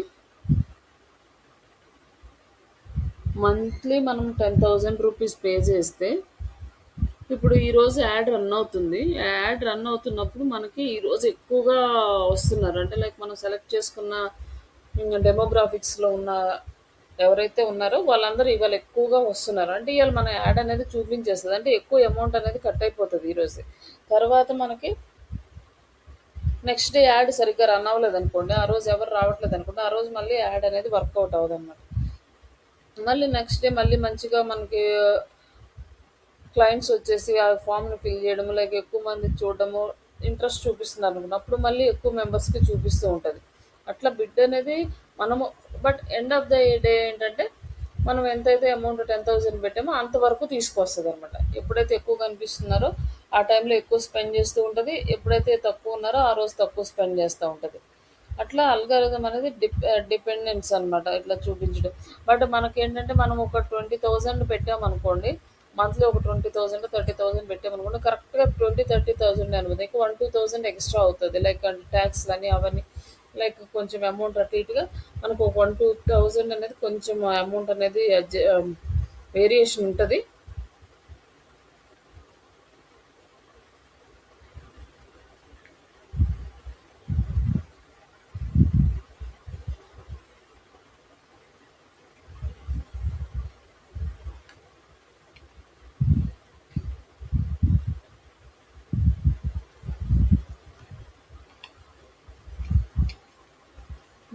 మంత్లీ మనం 10,000 రూపీస్ పే చేస్తే ఇప్పుడు ఈరోజు యాడ్ రన్ అవుతుంది. యాడ్ రన్ అవుతున్నప్పుడు మనకి ఈరోజు ఎక్కువగా వస్తున్నారు. అంటే లైక్ మనం సెలెక్ట్ చేసుకున్న డెమోగ్రాఫిక్స్లో ఉన్న ఎవరైతే ఉన్నారో వాళ్ళందరూ ఇవాళ ఎక్కువగా వస్తున్నారు. అంటే ఇవాళ మన యాడ్ అనేది చూపించేస్తుంది. అంటే ఎక్కువ అమౌంట్ అనేది కట్ అయిపోతుంది ఈరోజు. తర్వాత మనకి నెక్స్ట్ డే యాడ్ సరిగ్గా రన్ అవ్వలేదు అనుకోండి, ఆ రోజు ఎవరు రావట్లేదు అనుకోండి, ఆ రోజు మళ్ళీ యాడ్ అనేది వర్కౌట్ అవ్వదు అనమాట. మళ్ళీ నెక్స్ట్ డే మళ్ళీ మంచిగా మనకి క్లయింట్స్ వచ్చేసి ఆ ఫామ్ని ఫిల్ చేయడము, లైక్ ఎక్కువ మంది చూడడము, ఇంట్రెస్ట్ చూపిస్తున్నారు అనుకున్నప్పుడు మళ్ళీ ఎక్కువ మెంబర్స్కి చూపిస్తూ ఉంటుంది. అట్లా బిడ్ అనేది మనము but end of the day ఏంటంటే మనం ఎంతైతే అమౌంట్ 10,000 పెట్టామో అంతవరకు తీసుకొస్తుంది అనమాట. ఎప్పుడైతే ఎక్కువ కనిపిస్తున్నారో ఆ టైంలో ఎక్కువ స్పెండ్ చేస్తూ ఉంటుంది, ఎప్పుడైతే తక్కువ ఉన్నారో ఆ రోజు తక్కువ స్పెండ్ చేస్తూ ఉంటుంది. అట్లా అల్గారిథం అనేది డిపెండెన్స్ అనమాట ఇట్లా చూపించడం. బట్ మనకేంటంటే మనం ఒక 20,000 పెట్టామనుకోండి, మంత్లీ ఒక 20,000 30,000 పెట్టామనుకోండి, కరెక్ట్గా 20-30,000 అనుకుంది, ఇంకా 1-2,000 ఎక్స్ట్రా అవుతుంది. లైక్ ట్యాక్స్లు అని అవన్నీ లైక్ కొంచెం అమౌంట్ అటు ఇటుగా మనకు ఒక 1-2,000 అనేది కొంచెం అమౌంట్ అనేది వేరియేషన్ ఉంటుంది.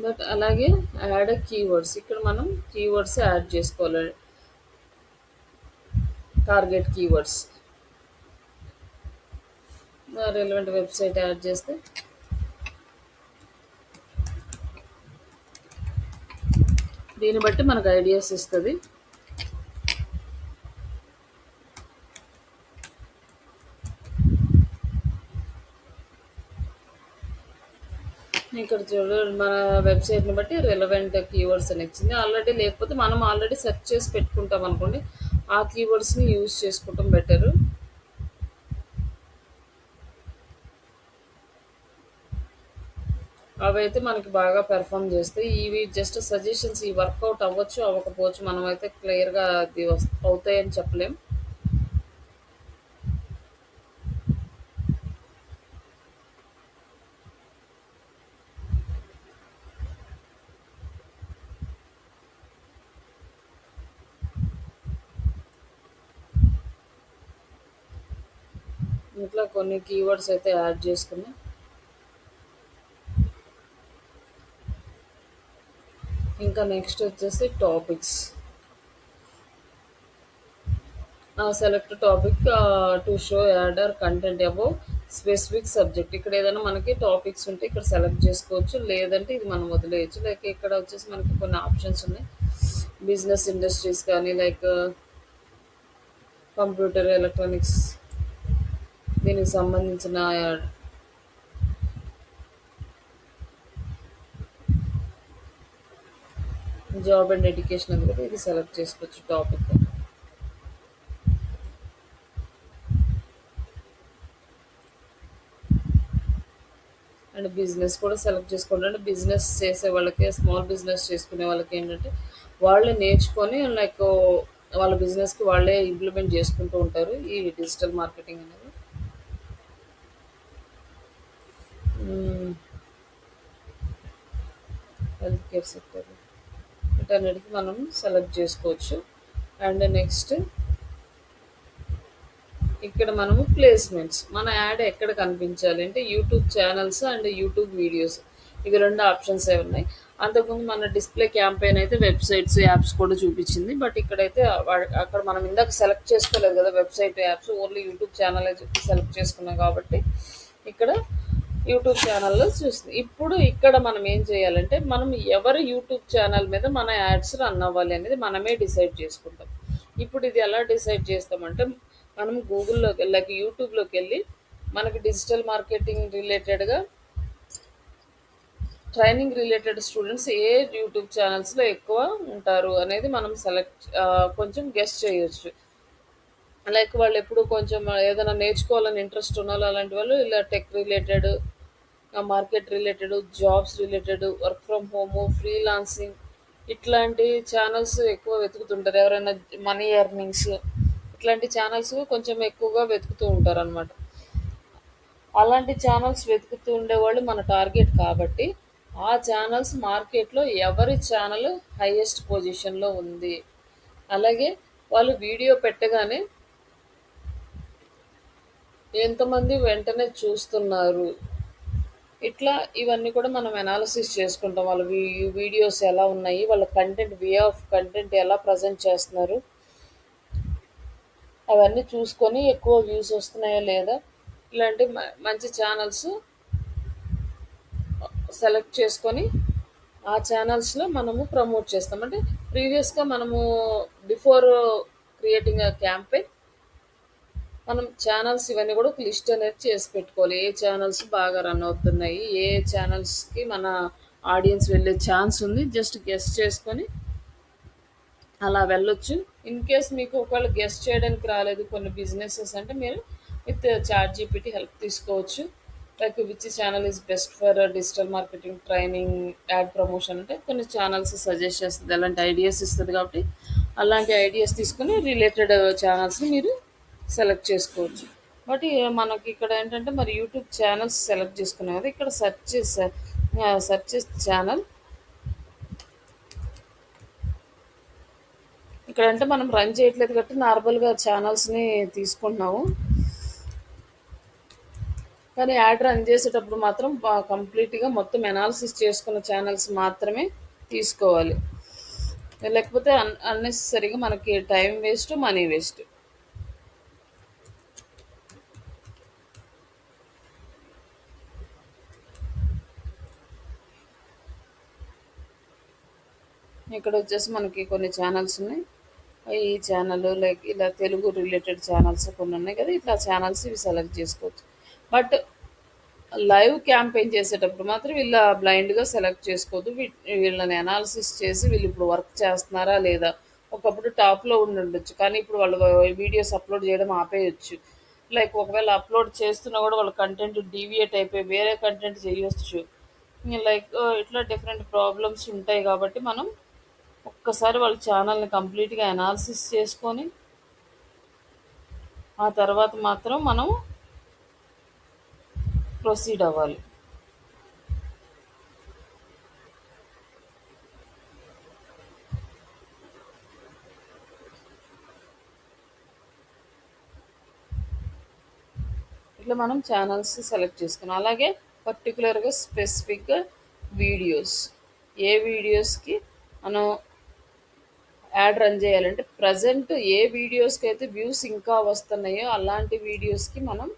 బట్ అలాగే యాడ్ కీవర్డ్స్, ఇక్కడ మనం కీవర్డ్స్ యాడ్ చేసుకోవాలి. Target keywords relevant website add చేస్తే దీన్ని బట్టి మనకు ఐడియాస్ ఇస్తుంది. ఇక్కడ చూడండి మన వెబ్సైట్ని బట్టి రెలవెంట్ కీవర్డ్స్ అని ఇచ్చింది ఆల్రెడీ. లేకపోతే మనం ఆల్రెడీ సెర్చ్ చేసి పెట్టుకుంటాం అనుకోండి, ఆ కీవర్డ్స్ని యూజ్ చేసుకుంటాం బెటరు. అవైతే మనకి బాగా పెర్ఫామ్ చేస్తాయి. ఇవి జస్ట్ సజెషన్స్, ఈ వర్కౌట్ అవ్వచ్చు అవ్వకపోవచ్చు, మనం అయితే క్లియర్గా అది అవుతాయని చెప్పలేం. ఇట్లా కొన్ని కీవర్డ్స్ అయితే యాడ్ చేసుకున్నాం. ఇంకా నెక్స్ట్ వచ్చేసి topics. Select topic to show ad or content above specific subject. ఇక్కడ ఏదైనా మనకి టాపిక్స్ ఉంటే ఇక్కడ సెలెక్ట్ చేసుకోవచ్చు, లేదంటే ఇది మనం వదిలేయచ్చు. లైక్ ఇక్కడ వచ్చేసి మనకి కొన్ని ఆప్షన్స్ ఉన్నాయి. బిజినెస్ ఇండస్ట్రీస్ కానీ లైక్ కంప్యూటర్ ఎలక్ట్రానిక్స్ దీనికి సంబంధించిన జాబ్ అండ్ ఎడ్యుకేషన్ ఉంది కదా, ఇది సెలెక్ట్ చేసుకోవచ్చు టాపిక్. అండ్ బిజినెస్ కూడా సెలెక్ట్ చేసుకోండి. అంటే బిజినెస్ చేసే వాళ్ళకి, స్మాల్ బిజినెస్ చేసుకునే వాళ్ళకి ఏంటంటే వాళ్ళే నేర్చుకొని లైక్ వాళ్ళ బిజినెస్కి వాళ్ళే ఇంప్లిమెంట్ చేసుకుంటూ ఉంటారు ఈ డిజిటల్ మార్కెటింగ్ అనేది. హెల్త్ కేర్ సెక్టర్ వీటన్నిటికి మనం సెలెక్ట్ చేసుకోవచ్చు. అండ్ నెక్స్ట్ ఇక్కడ మనము ప్లేస్మెంట్స్, మన యాడ్ ఎక్కడ కనిపించాలి అంటే YouTube channels and YouTube videos, ఇవి రెండు ఆప్షన్స్ ఉన్నాయి. అంతకుముందు మన డిస్ప్లే క్యాంపెయిన్ అయితే వెబ్సైట్స్, యాప్స్ కూడా చూపించింది. బట్ ఇక్కడైతే అక్కడ మనం ఇందాక సెలెక్ట్ చేసుకోలేదు కదా website, apps, only YouTube channel select చేసుకున్నాం కాబట్టి ఇక్కడ యూట్యూబ్ ఛానల్లో చూస్తుంది. ఇప్పుడు ఇక్కడ మనం ఏం చేయాలంటే మనం ఎవరి యూట్యూబ్ ఛానల్ మీద మన యాడ్స్ రన్ అవ్వాలి అనేది మనమే డిసైడ్ చేసుకుంటాం. ఇప్పుడు ఇది ఎలా డిసైడ్ చేస్తామంటే మనం గూగుల్లోకి లైక్ యూట్యూబ్లోకి వెళ్ళి మనకి డిజిటల్ మార్కెటింగ్ రిలేటెడ్గా ట్రైనింగ్ రిలేటెడ్ స్టూడెంట్స్ ఏ యూట్యూబ్ ఛానల్స్లో ఎక్కువ ఉంటారు అనేది మనం కొంచెం గెస్ చేయొచ్చు. లైక్ వాళ్ళు ఎప్పుడు కొంచెం ఏదైనా నేర్చుకోవాలని ఇంట్రెస్ట్ ఉన్న వాళ్ళు, అలాంటి వాళ్ళు ఇలా tech related, market related, jobs related, work from home, freelancing ఇట్లాంటి ఛానల్స్ ఎక్కువ వెతుకుతుంటారు. ఎవరైనా మనీ ఎర్నింగ్స్ ఇట్లాంటి ఛానల్స్ కొంచెం ఎక్కువగా వెతుకుతూ ఉంటారు అనమాట. అలాంటి ఛానల్స్ వెతుకుతూ ఉండేవాళ్ళు మన టార్గెట్ కాబట్టి ఆ ఛానల్స్ మార్కెట్లో ఎవరి ఛానల్ హైయెస్ట్ పొజిషన్లో ఉంది, అలాగే వాళ్ళు వీడియో పెట్టగానే ఎంతమంది వెంటనే చూస్తున్నారు, ఇట్లా ఇవన్నీ కూడా మనం అనాలిసిస్ చేసుకుంటాం. వాళ్ళ వీడియోస్ ఎలా ఉన్నాయి, వాళ్ళ కంటెంట్, వే ఆఫ్ కంటెంట్ ఎలా ప్రజెంట్ చేస్తున్నారు, అవన్నీ చూసుకొని ఎక్కువ వ్యూస్ వస్తున్నాయా లేదా, ఇలాంటి మంచి ఛానల్స్ సెలెక్ట్ చేసుకొని ఆ ఛానల్స్లో మనము ప్రమోట్ చేస్తాం. అంటే ప్రీవియస్గా మనము బిఫోర్ క్రియేటింగ్ అ క్యాంపెయిన్ మనం ఛానల్స్ ఇవన్నీ కూడా ఒక లిస్ట్ అనేది చేసి పెట్టుకోవాలి. ఏ ఛానల్స్ బాగా రన్ అవుతున్నాయి, ఏ ఛానల్స్కి మన ఆడియన్స్ వెళ్ళే ఛాన్స్ ఉంది, జస్ట్ గెస్ట్ చేసుకొని అలా వెళ్ళొచ్చు. ఇన్ కేస్ మీకు ఒకవేళ గెస్ట్ చేయడానికి రాలేదు కొన్ని బిజినెసెస్ అంటే మీరు విత్ చాట్ జీపీటీ హెల్ప్ తీసుకోవచ్చు. Like which channel is best for digital marketing training add promotion అంటే కొన్ని ఛానల్స్ సజెస్ట్ చేస్తుంది, అలాంటి ఐడియాస్ ఇస్తుంది. కాబట్టి అలాంటి ఐడియాస్ తీసుకొని రిలేటెడ్ ఛానల్స్ని మీరు సెలెక్ట్ చేసుకోవచ్చు. బట్ మనకి ఇక్కడ ఏంటంటే మరి యూట్యూబ్ ఛానల్స్ సెలెక్ట్ చేసుకున్నాం కదా, ఇక్కడ సెర్చ్ చేసే ఛానల్ ఇక్కడ అంటే మనం రన్ చేయట్లేదు కాబట్టి నార్మల్గా ఛానల్స్ని తీసుకుంటున్నాము. కానీ యాడ్ రన్ చేసేటప్పుడు మాత్రం కంప్లీట్గా మొత్తం అనాలిసిస్ చేసుకున్న ఛానల్స్ మాత్రమే తీసుకోవాలి. లేకపోతే అన్నెసెసరీగా మనకి టైం వేస్ట్, మనీ వేస్ట్. ఇక్కడ వచ్చేసి మనకి కొన్ని ఛానల్స్ ఉన్నాయి. ఈ ఛానల్ లైక్ ఇలా తెలుగు రిలేటెడ్ ఛానల్స్ కొన్ని ఉన్నాయి కదా, ఇట్లా ఛానల్స్ ఇవి సెలెక్ట్ చేసుకోవచ్చు. బట్ లైవ్ క్యాంపెయిన్ చేసేటప్పుడు మాత్రం వీళ్ళ బ్లైండ్గా సెలెక్ట్ చేసుకోవద్దు. వీళ్ళని అనాలిసిస్ చేసి వీళ్ళు ఇప్పుడు వర్క్ చేస్తున్నారా లేదా, ఒకప్పుడు టాప్లో ఉండొచ్చు కానీ ఇప్పుడు వాళ్ళు వీడియోస్ అప్లోడ్ చేయడం ఆపేయచ్చు. లైక్ ఒకవేళ అప్లోడ్ చేస్తున్నా కూడా వాళ్ళ కంటెంట్ డీవియేట్ అయిపోయి వేరే కంటెంట్ చేయొచ్చు. లైక్ ఇట్లా డిఫరెంట్ ప్రాబ్లమ్స్ ఉంటాయి కాబట్టి మనం ఒక్కసారి వాళ్ళ ఛానల్ని కంప్లీట్గా అనాలిసిస్ చేసుకొని ఆ తర్వాత మాత్రం మనం ప్రొసీడ్ అవ్వాలి. ఇట్లా మనం ఛానల్స్ సెలెక్ట్ చేసుకున్నాం. అలాగే పర్టికులర్గా స్పెసిఫిక్గా వీడియోస్, ఏ వీడియోస్కి మనం యాడ్ రన్ చేయాలంటే ప్రజెంట్ ఏ వీడియోస్కి అయితే వ్యూస్ ఇంకా వస్తున్నాయో అలాంటి వీడియోస్కి మనం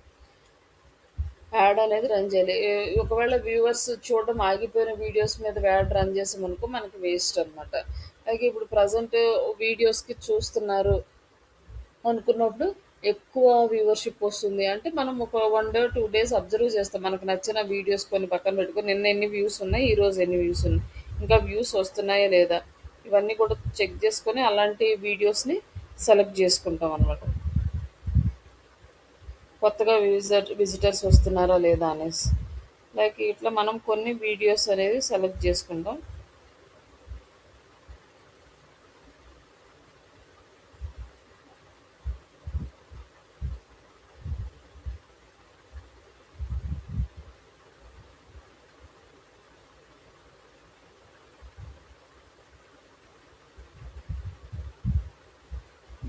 యాడ్ అనేది రన్ చేయాలి. ఒకవేళ వ్యూవర్స్ చూడడం ఆగిపోయిన వీడియోస్ మీద యాడ్ రన్ చేసామనుకో మనకి వేస్ట్ అనమాట. అలాగే ఇప్పుడు ప్రజెంట్ వీడియోస్కి చూస్తున్నారు అనుకున్నప్పుడు ఎక్కువ వ్యూవర్షిప్ వస్తుంది అంటే మనం ఒక 1 day 2 days అబ్జర్వ్ చేస్తాం. మనకు నచ్చిన వీడియోస్ కొన్ని పక్కన పెట్టుకొని నిన్న ఎన్ని వ్యూస్ ఉన్నాయి, ఈరోజు ఎన్ని వ్యూస్ ఉన్నాయి, ఇంకా వ్యూస్ వస్తున్నాయా లేదా, ఇవన్నీ కూడా చెక్ చేసుకొని అలాంటి వీడియోస్ని సెలెక్ట్ చేసుకుంటాం అనమాట. కొత్తగా విజిటర్స్ వస్తున్నారా లేదా అనేసి లైక్ ఇట్లా మనం కొన్ని వీడియోస్ అనేది సెలెక్ట్ చేసుకుంటాం.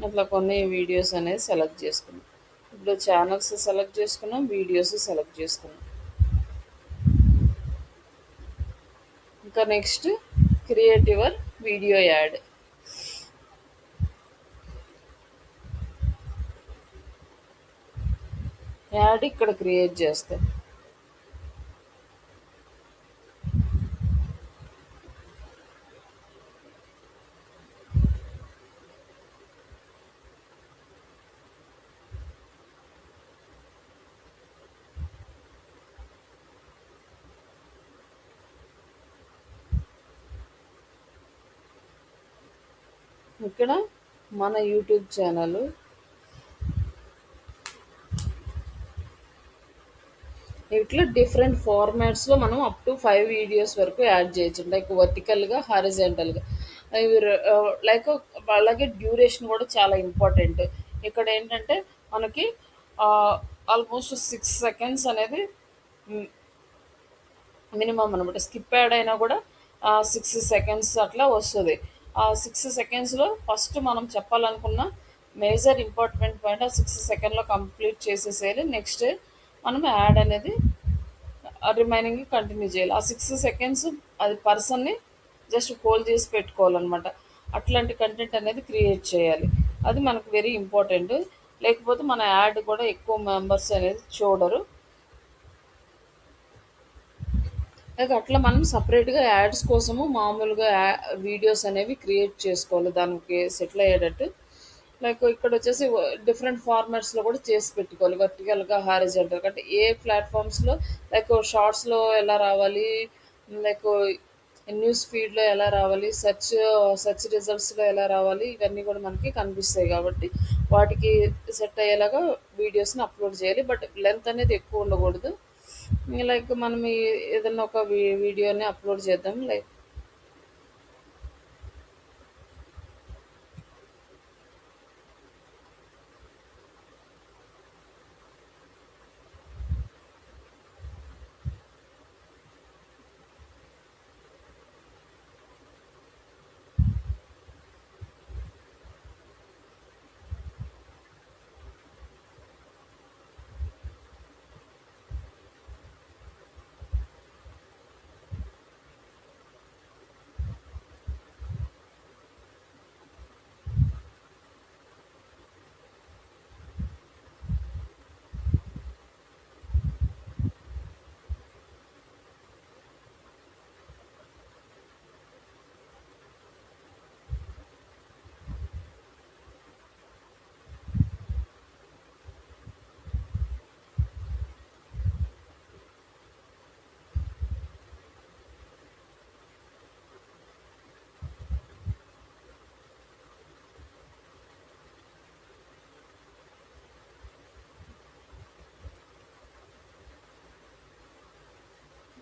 అట్లా కొన్ని వీడియోస్ అనేది సెలెక్ట్ చేసుకున్నాం. ఇప్పుడు ఛానల్స్ సెలెక్ట్ చేసుకున్నాం, వీడియోస్ సెలెక్ట్ చేసుకున్నాం. ఇంకా next create your video add. Add ఇక్కడ క్రియేట్ చేస్తాం. ఇక్కడ మన యూట్యూబ్ ఛానల్ ఇట్లా డిఫరెంట్ ఫార్మాట్స్లో మనం అప్ టు 5 వీడియోస్ వరకు యాడ్ చేయొచ్చు. లైక్ వర్టికల్గా, హారిజెంటల్గా. ఇవి లైక్ అలాగే డ్యూరేషన్ కూడా చాలా ఇంపార్టెంట్. ఇక్కడ ఏంటంటే మనకి ఆల్మోస్ట్ 6 సెకండ్స్ అనేది మినిమం అనమాట. స్కిప్ యాడ్ అయినా కూడా 6 సెకండ్స్ అట్లా వస్తుంది. ఆ 6 సెకండ్స్లో ఫస్ట్ మనం చెప్పాలనుకున్న మేజర్ ఇంపార్టెంట్ పాయింట్ ఆ 6 సెకండ్లో కంప్లీట్ చేసేసేయాలి. నెక్స్ట్ మనం యాడ్ అనేది రిమైనింగ్ కంటిన్యూ చేయాలి. ఆ 6 సెకండ్స్ అది పర్సన్ని జస్ట్ హోల్డ్ చేసి పెట్టుకోవాలన్నమాట. అట్లాంటి కంటెంట్ అనేది క్రియేట్ చేయాలి. అది మనకు వెరీ ఇంపార్టెంట్. లేకపోతే మన యాడ్ కూడా ఎక్కువ మెంబర్స్ అనేది చూడరు. లైక్ అట్లా మనం సపరేట్గా యాడ్స్ కోసము మామూలుగా వీడియోస్ అనేవి క్రియేట్ చేసుకోవాలి దానికి సెటిల్ అయ్యేటట్టు. లైక్ ఇక్కడ వచ్చేసి డిఫరెంట్ ఫార్మాట్స్లో కూడా చేసి పెట్టుకోవాలి. వర్టికల్గా, హారిజెంటల్గా. అంటే ఏ ప్లాట్ఫామ్స్లో లైక్ షార్ట్స్లో ఎలా రావాలి, లైక్ న్యూస్ ఫీడ్లో ఎలా రావాలి, సెర్చ్ రిజల్ట్స్లో ఎలా రావాలి, ఇవన్నీ కూడా మనకి కనిపిస్తాయి కాబట్టి వాటికి సెట్ అయ్యేలాగా వీడియోస్ని అప్లోడ్ చేయాలి. బట్ లెంత్ అనేది ఎక్కువ ఉండకూడదు. లైక్ మనం ఏదైనా ఒక వీడియోని అప్లోడ్ చేద్దాం. లైక్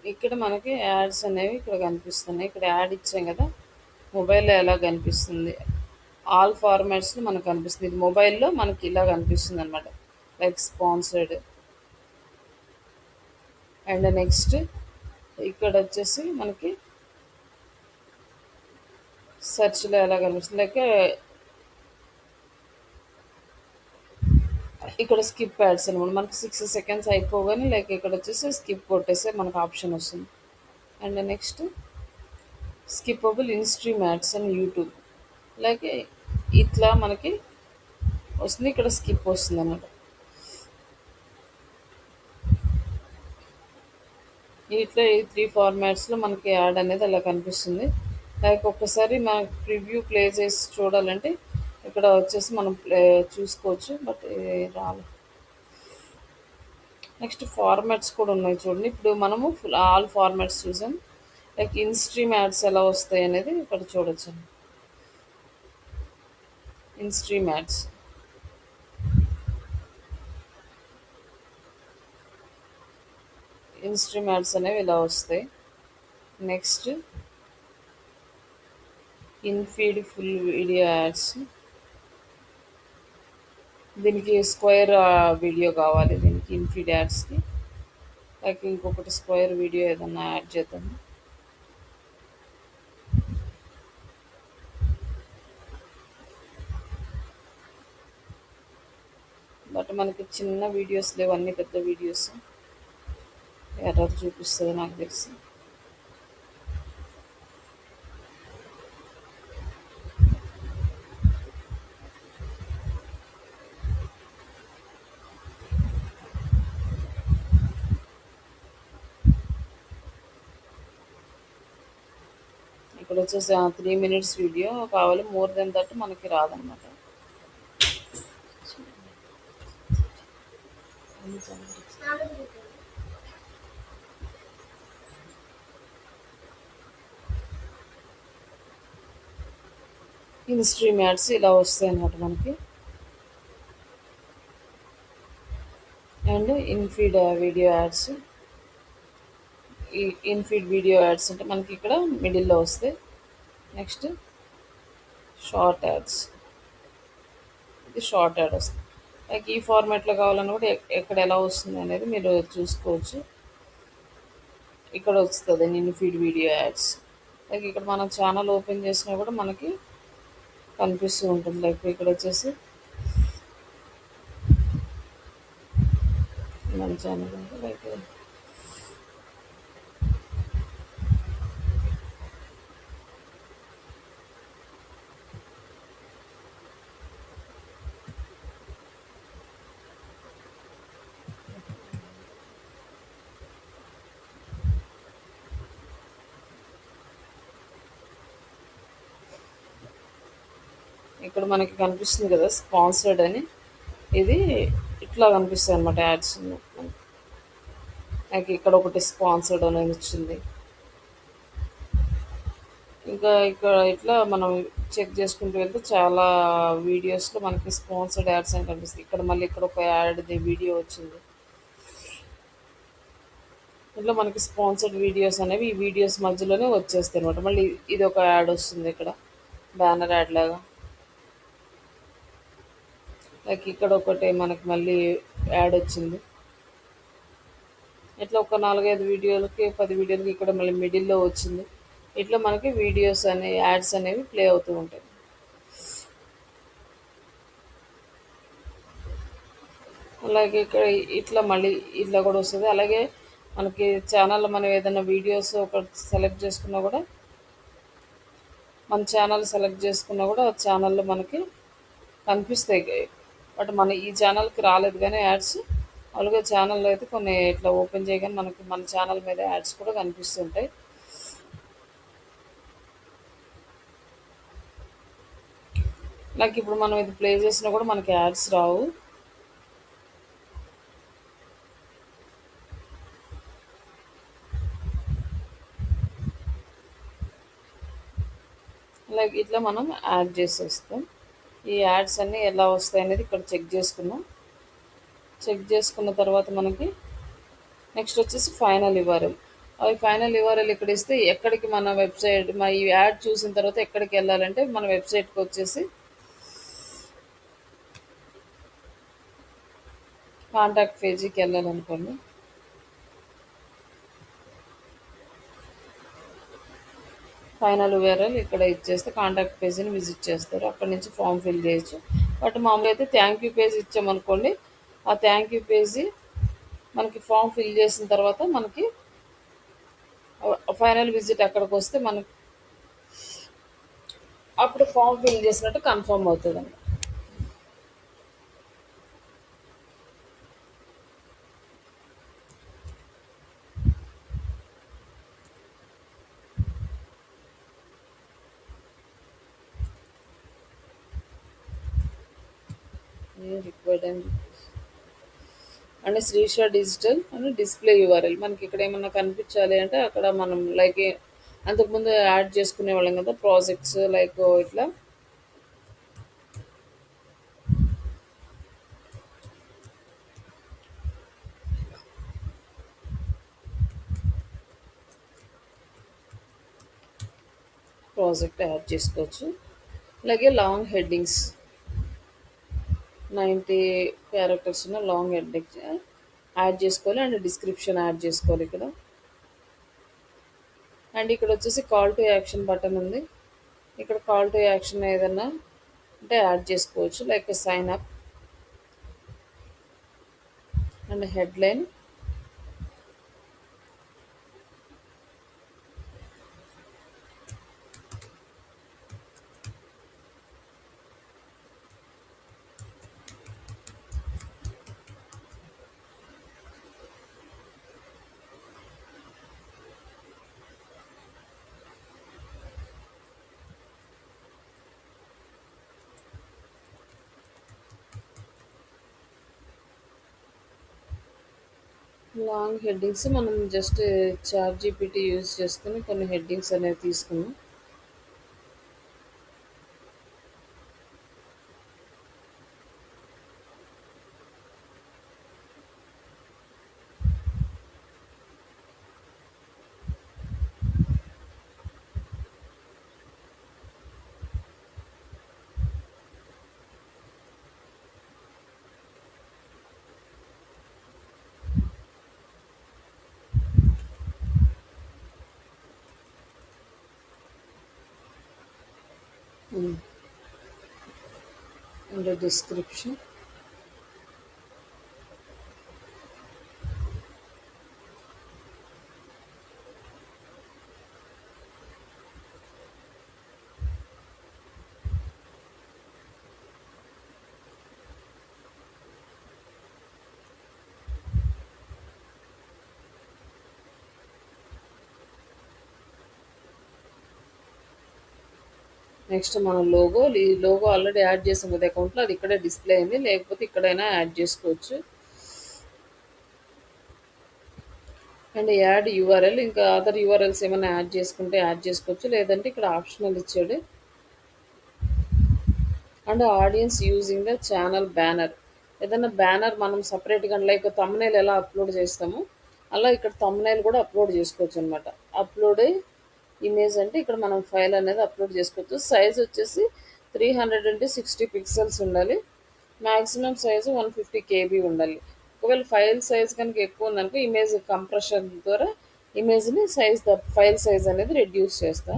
ఇక్కడ మనకి యాడ్స్ అనేవి ఇక్కడ కనిపిస్తున్నాయి. ఇక్కడ యాడ్ ఇచ్చాం కదా, మొబైల్లో ఎలా కనిపిస్తుంది, ఆల్ ఫార్మాట్స్లో మనకు కనిపిస్తుంది. ఇది మొబైల్లో మనకి ఇలా కనిపిస్తుంది అనమాట. Like sponsored. అండ్ నెక్స్ట్ ఇక్కడ వచ్చేసి మనకి సెర్చ్లో ఎలా కనిపిస్తుంది. లైక్ ఇక్కడ స్కిప్ యాడ్స్ అనమాట. మనకి 6 సెకండ్స్ అయిపోగానే లైక్ ఇక్కడ వచ్చేసి స్కిప్ కొట్టేస్తే మనకు ఆప్షన్ వస్తుంది. And next skippable in stream ads and YouTube. Like ఇట్లా మనకి వస్తుంది. ఇక్కడ స్కిప్ వస్తుంది అన్నమాట. ఇట్లా ఈ 3 ఫార్మాట్స్లో మనకి యాడ్ అనేది అలా కనిపిస్తుంది. లైక్ ఒక్కసారి మనకి ప్రివ్యూ ప్లే చేసి చూడాలంటే ఇక్కడ వచ్చేసి మనం చూసుకోవచ్చు. బట్ రాదు. నెక్స్ట్ ఫార్మాట్స్ కూడా ఉన్నాయి చూడండి. ఇప్పుడు మనము ఆల్ ఫార్మాట్స్ చూసాం. లైక్ ఇన్ స్ట్రీమ్ యాడ్స్ ఎలా వస్తాయి అనేది ఇక్కడ చూడొచ్చు. In-stream ads. ఇన్స్ట్రీమ్ యాడ్స్ అనేవి ఇలా వస్తాయి. Next infeed full video ads. దీనికి స్క్వేర్ వీడియో కావాలి, దీనికి ఇన్ఫీడ్ యాడ్స్కి. లైక్ ఇంకొకటి స్క్వేర్ వీడియో ఏదన్నా యాడ్ చేద్దాం. బట్ మనకి చిన్న వీడియోస్ లేవు, అన్ని పెద్ద వీడియోస్. ఎర్రర్ చూపిస్తుంది నాకు తెలిసి. ఇక్కడ వచ్చేసి 3 minutes వీడియో కావాలి, మోర్ దెన్ దట్ మనకి రాదనమాట. ఇన్స్ట్రీమ్ యాడ్స్ ఇలా వస్తాయి అన్నమాట మనకి. And infeed video ads. ఈ ఇన్ఫీడ్ వీడియో యాడ్స్ అంటే మనకి ఇక్కడ మిడిల్లో వస్తాయి. Next short ads. ఇది షార్ట్ యాడ్ వస్తుంది. లైక్ ఈ ఫార్మాట్లో కావాలని కూడా ఎక్కడ ఎలా వస్తుంది అనేది మీరు చూసుకోవచ్చు. ఇక్కడ వస్తుంది ఇన్ఫీడ్ వీడియో యాడ్స్. లైక్ ఇక్కడ మనం ఛానల్ ఓపెన్ చేసినా కూడా మనకి కనిపిస్తూ ఉంటుంది. లైక్ ఇక్కడ వచ్చేసి మన ఛానల్ అంటే లైక్ ఇక్కడ మనకి కనిపిస్తుంది కదా స్పాన్సర్డ్ అని. ఇది ఇట్లా కనిపిస్తుంది అనమాట యాడ్స్. నాకు ఇక్కడ ఒకటి స్పాన్సర్డ్ అనేది వచ్చింది. ఇంకా ఇక్కడ ఇట్లా మనం చెక్ చేసుకుంటూ వెళ్తే చాలా వీడియోస్లో మనకి స్పాన్సర్డ్ యాడ్స్ అని కనిపిస్తుంది. ఇక్కడ మళ్ళీ ఇక్కడ ఒక యాడ్ వీడియో వచ్చింది. ఇట్లా మనకి స్పాన్సర్డ్ వీడియోస్ అనేవి ఈ వీడియోస్ మధ్యలోనే వచ్చేస్తాయి అనమాట. మళ్ళీ ఇది ఒక యాడ్ వస్తుంది ఇక్కడ, బ్యానర్ యాడ్ లాగా. లైక్ ఇక్కడ ఒకటి మనకి మళ్ళీ యాడ్ వచ్చింది. ఇట్లా ఒక 4-5 వీడియోలకి 10 వీడియోలకి ఇక్కడ మళ్ళీ మిడిల్లో వచ్చింది. ఇట్లా మనకి వీడియోస్ అనే యాడ్స్ అనేవి ప్లే అవుతూ ఉంటాయి. అలాగే ఇక్కడ ఇట్లా మళ్ళీ ఇట్లా కూడా వస్తుంది. అలాగే మనకి ఛానల్లో మనం ఏదైనా వీడియోస్ ఒకటి సెలెక్ట్ చేసుకున్నా కూడా, మన ఛానల్ సెలెక్ట్ చేసుకున్నా కూడా ఛానల్లో మనకి కనిపిస్తాయి. బట్ మన ఈ ఛానల్కి రాలేదు కానీ యాడ్స్. అలాగే ఛానల్లో అయితే కొన్ని ఇట్లా ఓపెన్ చేయగానే మనకి మన ఛానల్ మీద యాడ్స్ కూడా కనిపిస్తుంటాయి. లైక్ ఇప్పుడు మనం ఇది ప్లే చేసినా కూడా మనకి యాడ్స్ రావు. లైక్ ఇట్లా మనం యాడ్ చేసేస్తాం. ఈ యాడ్స్ అన్నీ ఎలా వస్తాయి అనేది ఇక్కడ చెక్ చేసుకున్నాం. చెక్ చేసుకున్న తర్వాత మనకి నెక్స్ట్ వచ్చేసి ఫైనల్ యూఆర్ఎల్. అవి ఫైనల్ యూఆర్ఎల్ ఇక్కడ ఇస్తే ఎక్కడికి మన వెబ్సైట్ ఈ యాడ్ చూసిన తర్వాత ఎక్కడికి వెళ్ళాలంటే మన వెబ్సైట్కి వచ్చేసి కాంటాక్ట్ పేజీకి వెళ్ళాలనుకోండి. ఫైనల్ యూఆర్ఎల్ ఇక్కడ ఇచ్చేస్తే కాంటాక్ట్ పేజీని విజిట్ చేస్తారు. అక్కడ నుంచి ఫామ్ ఫిల్ చేయొచ్చు. బట్ మామూలుగా అయితే థ్యాంక్ యూ పేజ్ ఇచ్చామనుకోండి, ఆ థ్యాంక్ యూ పేజీ మనకి ఫామ్ ఫిల్ చేసిన తర్వాత మనకి ఫైనల్ విజిట్ అక్కడికి వస్తే మనకి అప్పుడు ఫామ్ ఫిల్ చేసినట్టు కన్ఫర్మ్ అవుతుంది అండి. రిక్వైర్డ్ అండ్ శ్రీష డిజిటల్ అని డిస్ప్లే యూఆర్ఎల్. మనకి ఇక్కడ ఏమన్నా కనిపించాలి అంటే అక్కడ మనం లైక్ అంతకుముందు యాడ్ చేసుకునే వాళ్ళం కదా ప్రాజెక్ట్స్, లైక్ ఇట్లా ప్రాజెక్ట్ యాడ్ చేసుకోవచ్చు. అలాగే లాంగ్ హెడ్డింగ్స్ 90 క్యారెక్టర్స్ ఉన్న లాంగ్ హెడ్డింగ్స్ యాడ్ చేసుకోవాలి అండ్ డిస్క్రిప్షన్ యాడ్ చేసుకోవాలి ఇక్కడ. అండ్ ఇక్కడ వచ్చేసి కాల్ టు యాక్షన్ బటన్ ఉంది. ఇక్కడ కాల్ టు యాక్షన్ ఏదన్నా అంటే యాడ్ చేసుకోవచ్చు, like sign up and headline. Long headings మనం జస్ట్ చాట్ జీపీటీ యూజ్ చేసుకుని కొన్ని హెడ్డింగ్స్ అనేవి తీసుకున్నాం. And description. నెక్స్ట్ మన లోగో, ఈ లోగో ఆల్రెడీ యాడ్ చేసాం కదా అకౌంట్లో, అది ఇక్కడే డిస్ప్లే అయింది, లేకపోతే ఇక్కడైనా యాడ్ చేసుకోవచ్చు. అండ్ యాడ్ యూఆర్ఎల్, ఇంకా అదర్ యూఆర్ఎల్స్ ఏమైనా యాడ్ చేసుకుంటే యాడ్ చేసుకోవచ్చు, లేదంటే ఇక్కడ ఆప్షనల్ ఇచ్చాడు. And audience using the channel banner, ఏదైనా బ్యానర్ మనం సపరేట్గా లైక్ తమ్నైల్ ఎలా అప్లోడ్ చేస్తామో అలా ఇక్కడ తమ్నైల్ కూడా అప్లోడ్ చేసుకోవచ్చు అనమాట. అప్లోడ్ ఇమేజ్ అంటే ఇక్కడ మనం ఫైల్ అనేది అప్లోడ్ చేసుకోవచ్చు. సైజ్ వచ్చేసి 360 పిక్సెల్స్ ఉండాలి. మ్యాక్సిమం సైజు 150 KB ఉండాలి. ఒకవేళ ఫైల్ సైజ్ కనుక ఎక్కువ ఉందనుకో ఇమేజ్ కంప్రెషన్ ద్వారా ఇమేజ్ని ఫైల్ సైజ్ అనేది రెడ్యూస్ చేస్తాం.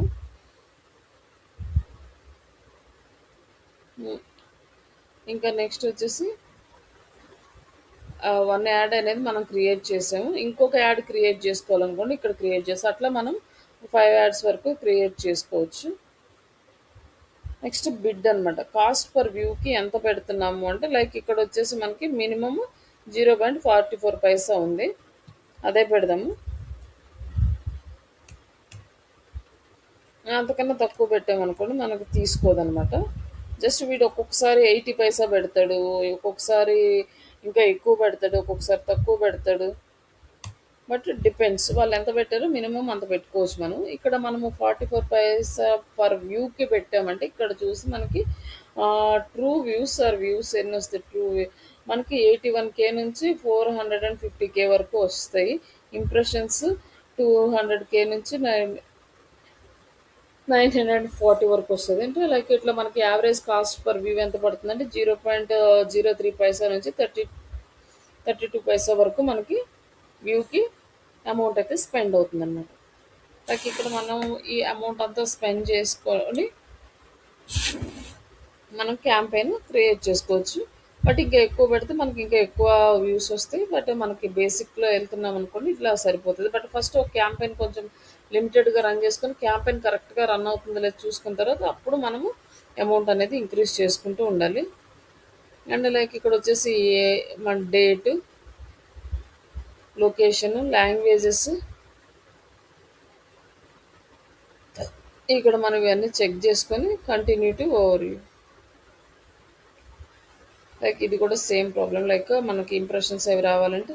ఇంకా నెక్స్ట్ వచ్చేసి వన్ యాడ్ అనేది మనం క్రియేట్ చేసాము. ఇంకొక యాడ్ క్రియేట్ చేసుకోవాలనుకోండి ఇక్కడ క్రియేట్ చేస్తాం. అట్లా మనం 5 యాడ్స్ వరకు క్రియేట్ చేసుకోవచ్చు. నెక్స్ట్ బిడ్ అనమాట. కాస్ట్ పర్ వ్యూకి ఎంత పెడుతున్నాము అంటే లైక్ ఇక్కడ వచ్చేసి మనకి మినిమం 0.44 పైసా ఉంది, అదే పెడదాము. అంతకన్నా తక్కువ పెట్టామనుకోండి మనకు తీసుకోదనమాట. జస్ట్ వీడు ఒక్కొక్కసారి 80 పైసా పెడతాడు, ఒక్కొక్కసారి ఇంకా ఎక్కువ పెడతాడు, ఒక్కొక్కసారి తక్కువ పెడతాడు. బట్ డిపెండ్స్ వాళ్ళు ఎంత పెట్టారో మినిమం అంత పెట్టుకోవచ్చు. మనం ఇక్కడ మనము 44 పైసా పర్ వ్యూకి పెట్టామంటే ఇక్కడ చూసి మనకి ట్రూ వ్యూస్ వ్యూస్ ఎన్ని వస్తాయి. మనకి 81K నుంచి 450K వరకు వస్తాయి. ఇంప్రెషన్స్ 200K నుంచి 940 వరకు వస్తుంది. అంటే లైక్ ఇట్లా మనకి యావరేజ్ కాస్ట్ పర్ వ్యూ ఎంత పడుతుంది అంటే 0.03 పైసా నుంచి 32 పైసా వరకు మనకి వ్యూకి అమౌంట్ అయితే స్పెండ్ అవుతుంది అనమాట. లైక్ ఇక్కడ మనం ఈ అమౌంట్ అంతా స్పెండ్ చేసుకొని మనం క్యాంపెయిన్ క్రియేట్ చేసుకోవచ్చు. బట్ ఇంకా ఎక్కువ పెడితే మనకి ఇంకా ఎక్కువ వ్యూస్ వస్తాయి. బట్ మనకి బేసిక్లో వెళ్తున్నాం అనుకోండి ఇట్లా సరిపోతుంది. బట్ ఫస్ట్ ఒక క్యాంపెయిన్ కొంచెం లిమిటెడ్గా రన్ చేసుకొని క్యాంపెయిన్ కరెక్ట్గా రన్ అవుతుందో లేదో చూసుకున్న తర్వాత అప్పుడు మనము అమౌంట్ అనేది ఇంక్రీజ్ చేసుకుంటూ ఉండాలి. అండ్ లైక్ ఇక్కడ వచ్చేసి మన డేట్, లొకేషన్, లాంగ్వేజెస్, ఇక్కడ మనం ఇవన్నీ చెక్ చేసుకొని continue to over view. Like ఇది కూడా సేమ్ ప్రాబ్లం. లైక్ మనకి ఇంప్రెషన్స్ అవి రావాలంటే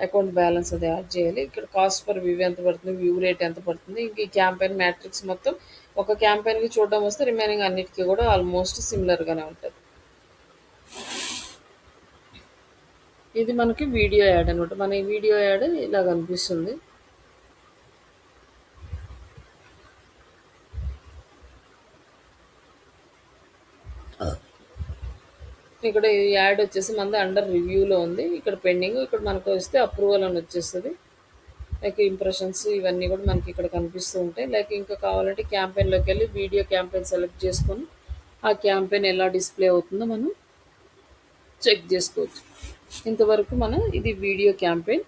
అకౌంట్ బ్యాలెన్స్ అది యాడ్ చేయాలి. ఇక్కడ కాస్ట్ పర్ వ్యూ ఎంత పడుతుంది, వ్యూ రేట్ ఎంత పడుతుంది, ఇంక ఈ క్యాంపెయిన్ మ్యాట్రిక్స్ మొత్తం ఒక క్యాంపెయిన్కి చూడడం వస్తే రిమైనింగ్ అన్నిటికీ కూడా ఆల్మోస్ట్ సిమిలర్గానే ఉంటుంది. ఇది మనకి వీడియో యాడ్ అనమాట. మన ఈ వీడియో యాడ్ ఇలా కనిపిస్తుంది. ఇక్కడ ఈ యాడ్ వచ్చేసి మనది అండర్ రివ్యూలో ఉంది. ఇక్కడ పెండింగ్, ఇక్కడ మనకు వస్తే అప్రూవల్ అని వచ్చేస్తుంది. లైక్ ఇంప్రెషన్స్ ఇవన్నీ కూడా మనకి ఇక్కడ కనిపిస్తూ ఉంటాయి. లైక్ ఇంకా కావాలంటే క్యాంపెయిన్లోకి వెళ్ళి వీడియో క్యాంపెయిన్ సెలెక్ట్ చేసుకొని ఆ క్యాంపెయిన్ ఎలా డిస్ప్లే అవుతుందో మనం చెక్ చేసుకోవచ్చు. ఇంతవరకు మనం ఇది వీడియో క్యాంపెయిన్.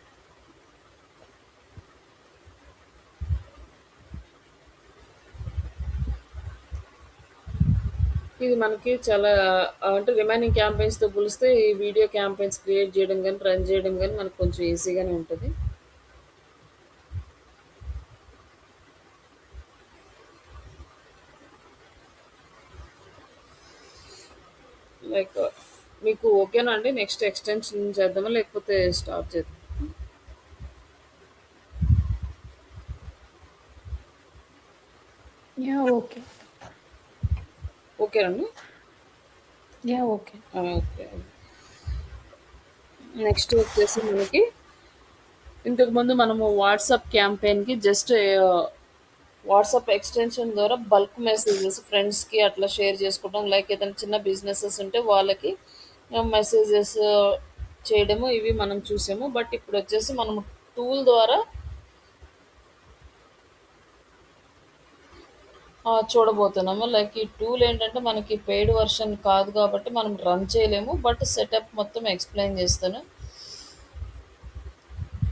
ఇది మనకి చాలా అంటే రిమైనింగ్ క్యాంపెయిన్స్తో పోలిస్తే ఈ వీడియో క్యాంపెయిన్స్ క్రియేట్ చేయడం కానీ రన్ చేయడం కానీ మనకు కొంచెం ఈజీగానే ఉంటుంది. లైక్ మీకు ఓకేనా అండి? నెక్స్ట్ ఎక్స్టెన్షన్ చేద్దామా లేకపోతే స్టాప్ చేద్దాం? Yeah, okay. ఓకేనండి. Yeah, okay. ఓకే. నెక్స్ట్ వచ్చేసి మనకి ఇంతకుముందు మనము వాట్సాప్ క్యాంపెయిన్కి జస్ట్ వాట్సాప్ ఎక్స్టెన్షన్ ద్వారా బల్క్ మెసేజెస్ ఫ్రెండ్స్కి అట్లా షేర్ చేసుకోవడం, లైక్ ఏదైనా చిన్న బిజినెసెస్ ఉంటే వాళ్ళకి మెసేజెస్ చేయడము ఇవి మనం చూసాము. బట్ ఇప్పుడు వచ్చేసి మనం టూల్ ద్వారా చూడబోతున్నాము. లైక్ ఈ టూల్ ఏంటంటే మనకి పెయిడ్ వర్షన్ కాదు కాబట్టి మనం రన్ చేయలేము. బట్ సెటప్ మొత్తం ఎక్స్ప్లెయిన్ చేస్తాను.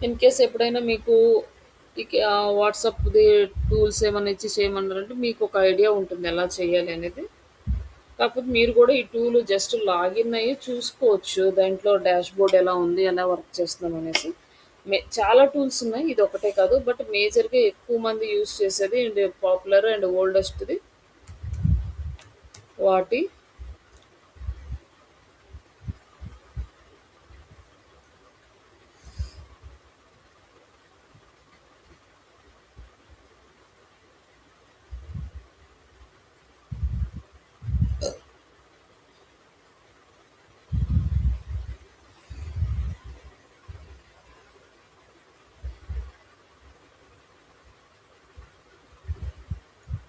ఇన్ కేస్ ఎప్పుడైనా మీకు ఈ వాట్సాప్ది టూల్స్ ఏమైనా ఇచ్చి చేయమన్నారంటే మీకు ఒక ఐడియా ఉంటుంది ఎలా చేయాలి అనేది. కాకపోతే మీరు కూడా ఈ టూల్ జస్ట్ లాగిన్ అయ్యి చూసుకోవచ్చు దాంట్లో డాష్ బోర్డ్ ఎలా ఉంది, ఎలా వర్క్ చేస్తున్నాం అనేసి. చాలా టూల్స్ ఉన్నాయి, ఇది ఒకటే కాదు. బట్ మేజర్గా ఎక్కువ మంది యూస్ చేసేది అండ్ పాపులర్ అండ్ ఓల్డెస్ట్ది వాటి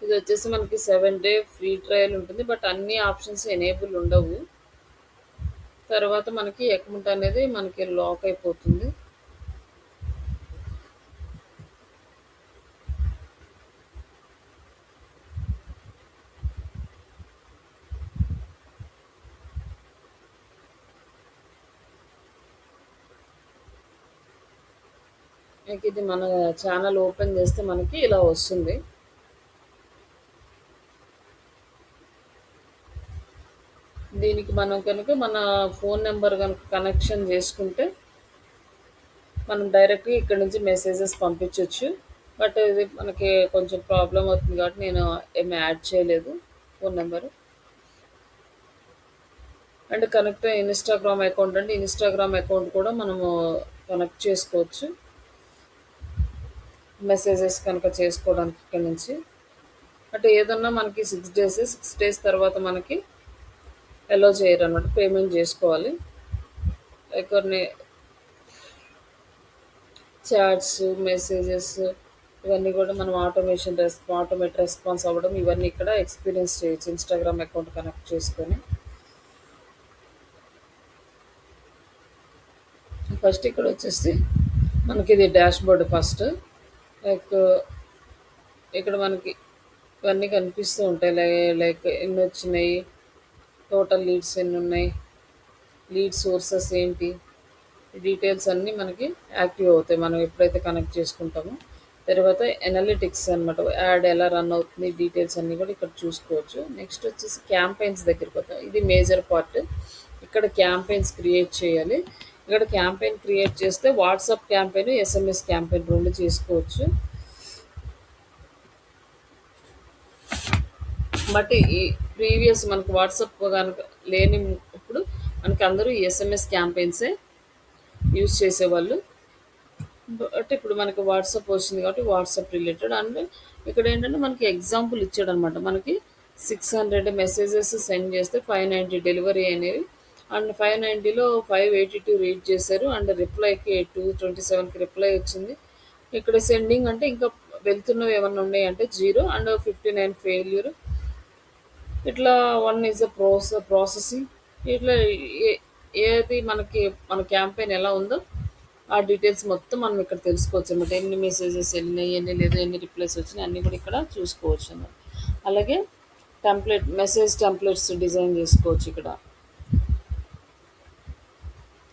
ఇది వచ్చేసి మనకి 7 డే ఫ్రీ ట్రయల్ ఉంటుంది. బట్ అన్ని ఆప్షన్స్ ఎనేబుల్ ఉండవు. తర్వాత మనకి అకౌంట్ అనేది మనకి లాక్ అయిపోతుంది. ఇది మన ఛానల్ ఓపెన్ చేస్తే మనకి ఇలా వస్తుంది. దీనికి మనం కనుక మన ఫోన్ నెంబర్ కనుక కనెక్షన్ చేసుకుంటే మనం డైరెక్ట్గా ఇక్కడ నుంచి మెసేజెస్ పంపించవచ్చు. బట్ ఇది మనకి కొంచెం ప్రాబ్లం అవుతుంది కాబట్టి నేను ఏమి యాడ్ చేయలేదు phone number. And connect Instagram account అంటే ఇన్స్టాగ్రామ్ అకౌంట్ కూడా మనము కనెక్ట్ చేసుకోవచ్చు మెసేజెస్ కనుక చేసుకోవడానికి ఇక్కడ నుంచి. అంటే ఏదన్నా మనకి 6 డేస్ తర్వాత మనకి అలో చేయరు అనమాట, పేమెంట్ చేసుకోవాలి. కొన్ని చాట్స్ మెసేజెస్ ఇవన్నీ కూడా మనం ఆటోమేట్ రెస్పాన్స్ అవ్వడం ఇవన్నీ ఇక్కడ ఎక్స్పీరియన్స్ చేయొచ్చు ఇన్స్టాగ్రామ్ అకౌంట్ కనెక్ట్ చేసుకొని. ఫస్ట్ ఇక్కడ వచ్చేసి మనకి ఇది డాష్ బోర్డ్ ఫస్ట్. లైక్ ఇక్కడ మనకి ఇవన్నీ కనిపిస్తూ ఉంటాయి. లైక్ ఎన్ని వచ్చినాయి, టోటల్ లీడ్స్ ఎన్ని ఉన్నాయి, లీడ్ సోర్సెస్ ఏంటి, డీటెయిల్స్ అన్నీ మనకి యాక్టివ్ అవుతాయి మనం ఎప్పుడైతే కనెక్ట్ చేసుకుంటామో. తర్వాత ఎనాలిటిక్స్ అనమాట, యాడ్ ఎలా రన్ అవుతుంది డీటెయిల్స్ అన్నీ కూడా ఇక్కడ చూసుకోవచ్చు. నెక్స్ట్ వచ్చేసి క్యాంపెయిన్స్ దగ్గరికి వద్దాం. ఇది మేజర్ పార్ట్. ఇక్కడ క్యాంపెయిన్స్ క్రియేట్ చేయాలి. ఇక్కడ క్యాంపెయిన్ క్రియేట్ చేస్తే వాట్సాప్ క్యాంపెయిన్, ఎస్ఎంఎస్ క్యాంపెయిన్ రెండు చేసుకోవచ్చు. బట్ ఈ ప్రీవియస్ మనకు వాట్సాప్ కనుక లేని ఇప్పుడు మనకి అందరూ ఎస్ఎంఎస్ క్యాంపెయిన్సే యూజ్ చేసేవాళ్ళు. బట్ ఇప్పుడు మనకి వాట్సాప్ వచ్చింది కాబట్టి వాట్సాప్ రిలేటెడ్. అండ్ ఇక్కడ ఏంటంటే మనకి ఎగ్జాంపుల్ ఇచ్చాడు అనమాట. మనకి 600 మెసేజెస్ సెండ్ చేస్తే 590 డెలివరీ అనేవి. అండ్ 590లో 582 రీడ్ చేశారు. అండ్ రిప్లైకి 227కి రిప్లై వచ్చింది. ఇక్కడ సెండింగ్ అంటే ఇంకా వెళ్తున్నవి ఏమన్నా ఉన్నాయంటే 0 అండ్ 59 ఫెయిల్యూర్. ఇట్లా 1 ఈజ్ అ ప్రాసెసింగ్. ఇట్లా ఏ- ఏది మనకి మన క్యాంపెయిన్ ఎలా ఉందో ఆ డీటెయిల్స్ మొత్తం మనం ఇక్కడ తెలుసుకోవచ్చు అనమాట. ఎన్ని మెసేజెస్ వెళ్ళినాయి, ఎన్ని లేదు, ఎన్ని రిప్లైస్ వచ్చినాయి అన్నీ కూడా ఇక్కడ చూసుకోవచ్చు అన్నమాట. అలాగే మెసేజ్ టెంప్లెట్స్ డిజైన్ చేసుకోవచ్చు ఇక్కడ.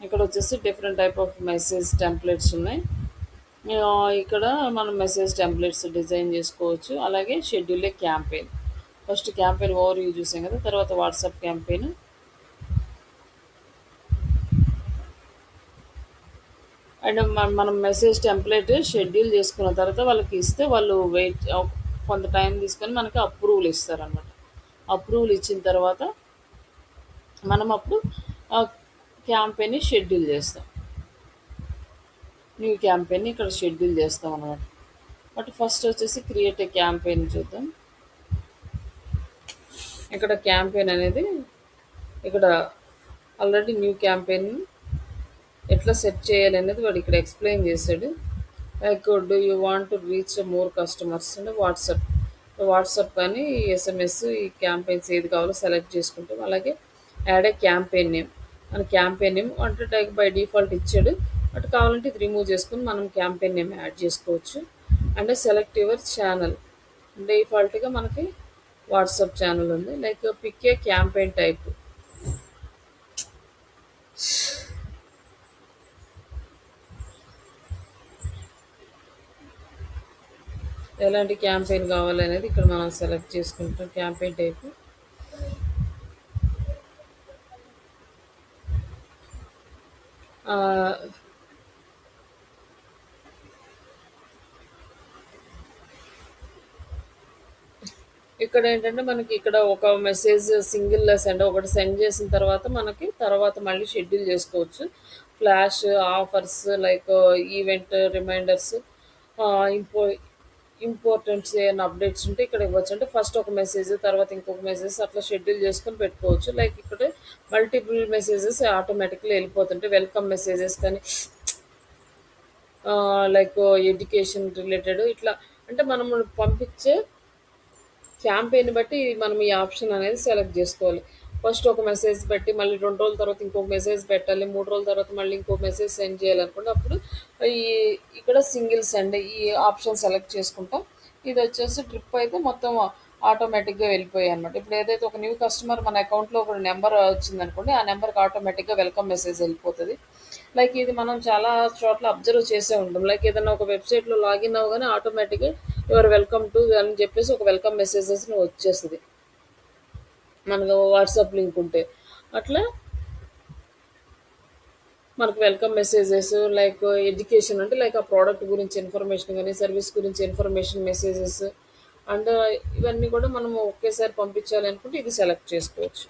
ఇక్కడ వచ్చేసి different type of message templates ఉన్నాయి. ఇక్కడ మనం మెసేజ్ టెంప్లెట్స్ డిజైన్ చేసుకోవచ్చు. అలాగే schedule campaign. First campaign over view చూసాం కదా, తర్వాత వాట్సాప్ క్యాంపెయిన్. అండ్ మనం మెసేజ్ టెంప్లెట్ షెడ్యూల్ చేసుకున్న తర్వాత వాళ్ళకి ఇస్తే వాళ్ళు కొంత టైం తీసుకొని మనకి అప్రూవల్ ఇస్తారనమాట. అప్రూవల్ ఇచ్చిన తర్వాత మనం అప్పుడు ఆ క్యాంపెయిన్ని షెడ్యూల్ చేస్తాం. న్యూ క్యాంపెయిన్ని ఇక్కడ షెడ్యూల్ చేస్తాం అనమాట. బట్ ఫస్ట్ వచ్చేసి క్రియేట్ ఏ క్యాంపెయిన్ చూద్దాం. ఇక్కడ క్యాంపెయిన్ అనేది ఇక్కడ ఆల్రెడీ న్యూ క్యాంపెయిన్ ఎట్లా సెట్ చేయాలి అనేది వాడు ఇక్కడ ఎక్స్ప్లెయిన్ చేశాడు. Like do you want to reach more customers అంటే వాట్సాప్ కానీ ఎస్ఎంఎస్ ఈ క్యాంపెయిన్స్ ఏది కావాలో సెలెక్ట్ చేసుకుంటాం. అలాగే యాడ్ ఏ క్యాంపెయిన్ నేమ్. మన క్యాంపెయిన్ నేమ్ అంటే బై డిఫాల్ట్ ఇచ్చాడు, బట్ కావాలంటే ఇది రిమూవ్ చేసుకుని మనం క్యాంపెయిన్ నేమ్ యాడ్ చేసుకోవచ్చు. And select your channel. డిఫాల్ట్గా మనకి వాట్సాప్ ఛానల్ ఉంది. Like pick a campaign type. ఎలాంటి క్యాంపెయిన్ కావాలనేది ఇక్కడ మనం సెలెక్ట్ చేసుకుంటాం. క్యాంపెయిన్ టైప్ ఇక్కడ ఏంటంటే మనకి ఇక్కడ ఒక మెసేజ్ సింగిల్ ఒకటి సెండ్ చేసిన తర్వాత మనకి తర్వాత మళ్ళీ షెడ్యూల్ చేసుకోవచ్చు. Flash offers like event reminders, ఇంపో ఇంపార్టెంట్స్ ఏమైనా అప్డేట్స్ ఉంటే ఇక్కడ ఇవ్వచ్చు. అంటే ఫస్ట్ ఒక మెసేజ్ తర్వాత ఇంకొక మెసేజ్ అట్లా షెడ్యూల్ చేసుకొని పెట్టుకోవచ్చు. లైక్ ఇక్కడ మల్టిపుల్ మెసేజెస్ ఆటోమేటిక్గా వెళ్ళిపోతుంటాయి. వెల్కమ్ మెసేజెస్ కానీ లైక్ ఎడ్యుకేషన్ రిలేటెడ్ ఇట్లా. అంటే మనం పంపించే క్యాంపెయిన్ బట్టి మనం ఈ ఆప్షన్ అనేది సెలెక్ట్ చేసుకోవాలి. ఫస్ట్ ఒక మెసేజ్ పెట్టి మళ్ళీ 2 రోజుల తర్వాత ఇంకొక మెసేజ్ పెట్టాలి, 3 రోజుల తర్వాత మళ్ళీ ఇంకో మెసేజ్ సెండ్ చేయాలనుకుంటే అప్పుడు ఈ ఇక్కడ సింగిల్ సెండ్ ఈ ఆప్షన్ సెలెక్ట్ చేసుకుంటాం. ఇది వచ్చేసి ట్రిప్ అయితే మొత్తం ఆటోమేటిక్గా వెళ్ళిపోయాయి అనమాట. ఇప్పుడు ఏదైతే ఒక న్యూ కస్టమర్ మన అకౌంట్లో ఒక నెంబర్ వచ్చిందనుకోండి, ఆ నెంబర్కి ఆటోమేటిక్గా వెల్కమ్ మెసేజ్ వెళ్ళిపోతుంది. లైక్ ఇది మనం చాలా చోట్ల అబ్జర్వ్ చేసే ఉంటాం. లైక్ ఏదైనా ఒక వెబ్సైట్లో లాగిన్ అవ్వగానే ఆటోమేటిక్గా యువర్ వెల్కమ్ టు అని చెప్పేసి ఒక వెల్కమ్ మెసేజెస్ వచ్చేస్తుంది మనకు వాట్సాప్ లింక్ ఉంటే. అట్లా మనకు వెల్కమ్ మెసేజెస్ లైక్ ఎడ్యుకేషన్ అంటే లైక్ ఆ ప్రోడక్ట్ గురించి ఇన్ఫర్మేషన్ కానీ సర్వీస్ గురించి ఇన్ఫర్మేషన్ మెసేజెస్ అండ్ ఇవన్నీ కూడా మనం ఒకేసారి పంపించాలి అనుకుంటే ఇది సెలెక్ట్ చేసుకోవచ్చు.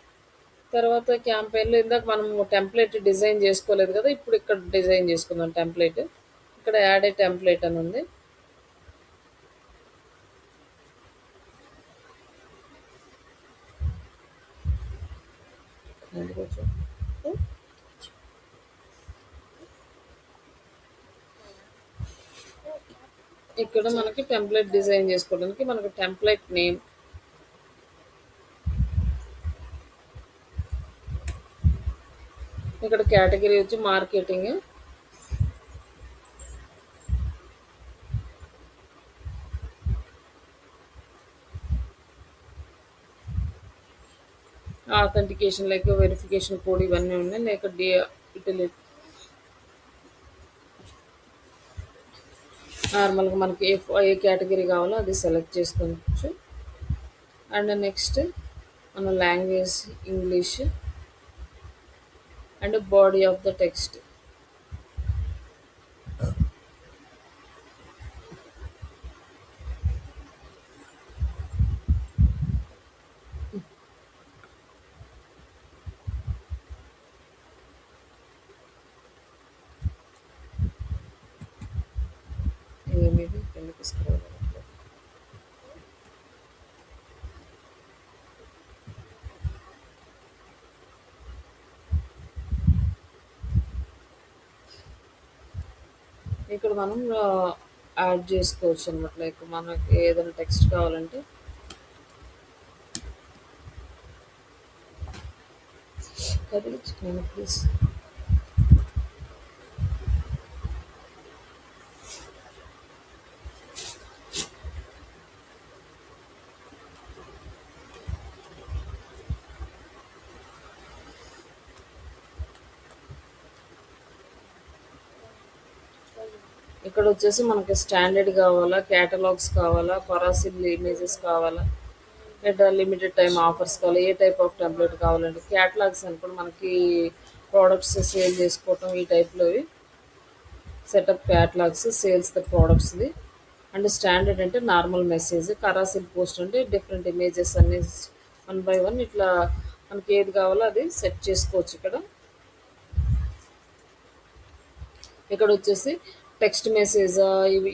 తర్వాత క్యాంపెయిన్లో ఇందాక మనం టెంప్లెట్ డిజైన్ చేసుకోలేదు కదా, ఇప్పుడు ఇక్కడ డిజైన్ చేసుకుందాం టెంప్లెట్. ఇక్కడ యాడ్ ఏ టెంప్లెట్ అని ఉంది. ఇక్కడ మనకి టెంప్లెట్ డిజైన్ చేసుకోవడానికి మనకు టెంప్లెట్ నేమ్, ఇక్కడ కేటగిరీ వచ్చి marketing, authentication like verification code ఇవన్నీ ఉన్నాయి. లైక్ యూటిలిటీ నార్మల్గా మనకి ఏ కేటగిరీ కావాలో అది సెలెక్ట్ చేసుకోవచ్చు. అండ్ నెక్స్ట్ మన language English and body of the text. ఏమిది కిందకి స్క్రోల్ అవ్వట్లేదు. ఇక్కడ మనం యాడ్ చేసుకోవచ్చు అనమాట. లైక్ మనకి ఏదైనా టెక్స్ట్ కావాలంటే కదిలించుకోండి ప్లీజ్. ఇక్కడ వచ్చేసి మనకి స్టాండర్డ్ కావాలా, క్యాటలాగ్స్ కావాలా, పరాసిల్ ఇమేజెస్ కావాలా, లేదా లిమిటెడ్ టైం ఆఫర్స్ కావాలి, ఏ టైప్ ఆఫ్ టెంప్లెట్ కావాలంటే క్యాటలాగ్స్ అనుకోండి మనకి ప్రోడక్ట్స్ సేల్ చేసుకోవటం ఈ టైప్లోవి. సెటప్ క్యాటలాగ్స్ సేల్స్ ద ప్రోడక్ట్స్ది. అండ్ స్టాండర్డ్ అంటే నార్మల్ మెసేజ్, కరాసిల్ పోస్ట్ అంటే డిఫరెంట్ ఇమేజెస్ అన్ని వన్ బై వన్ ఇట్లా మనకి ఏది కావాలో అది సెట్ చేసుకోవచ్చు ఇక్కడ. ఇక్కడ వచ్చేసి టెక్స్ట్ మెసేజా,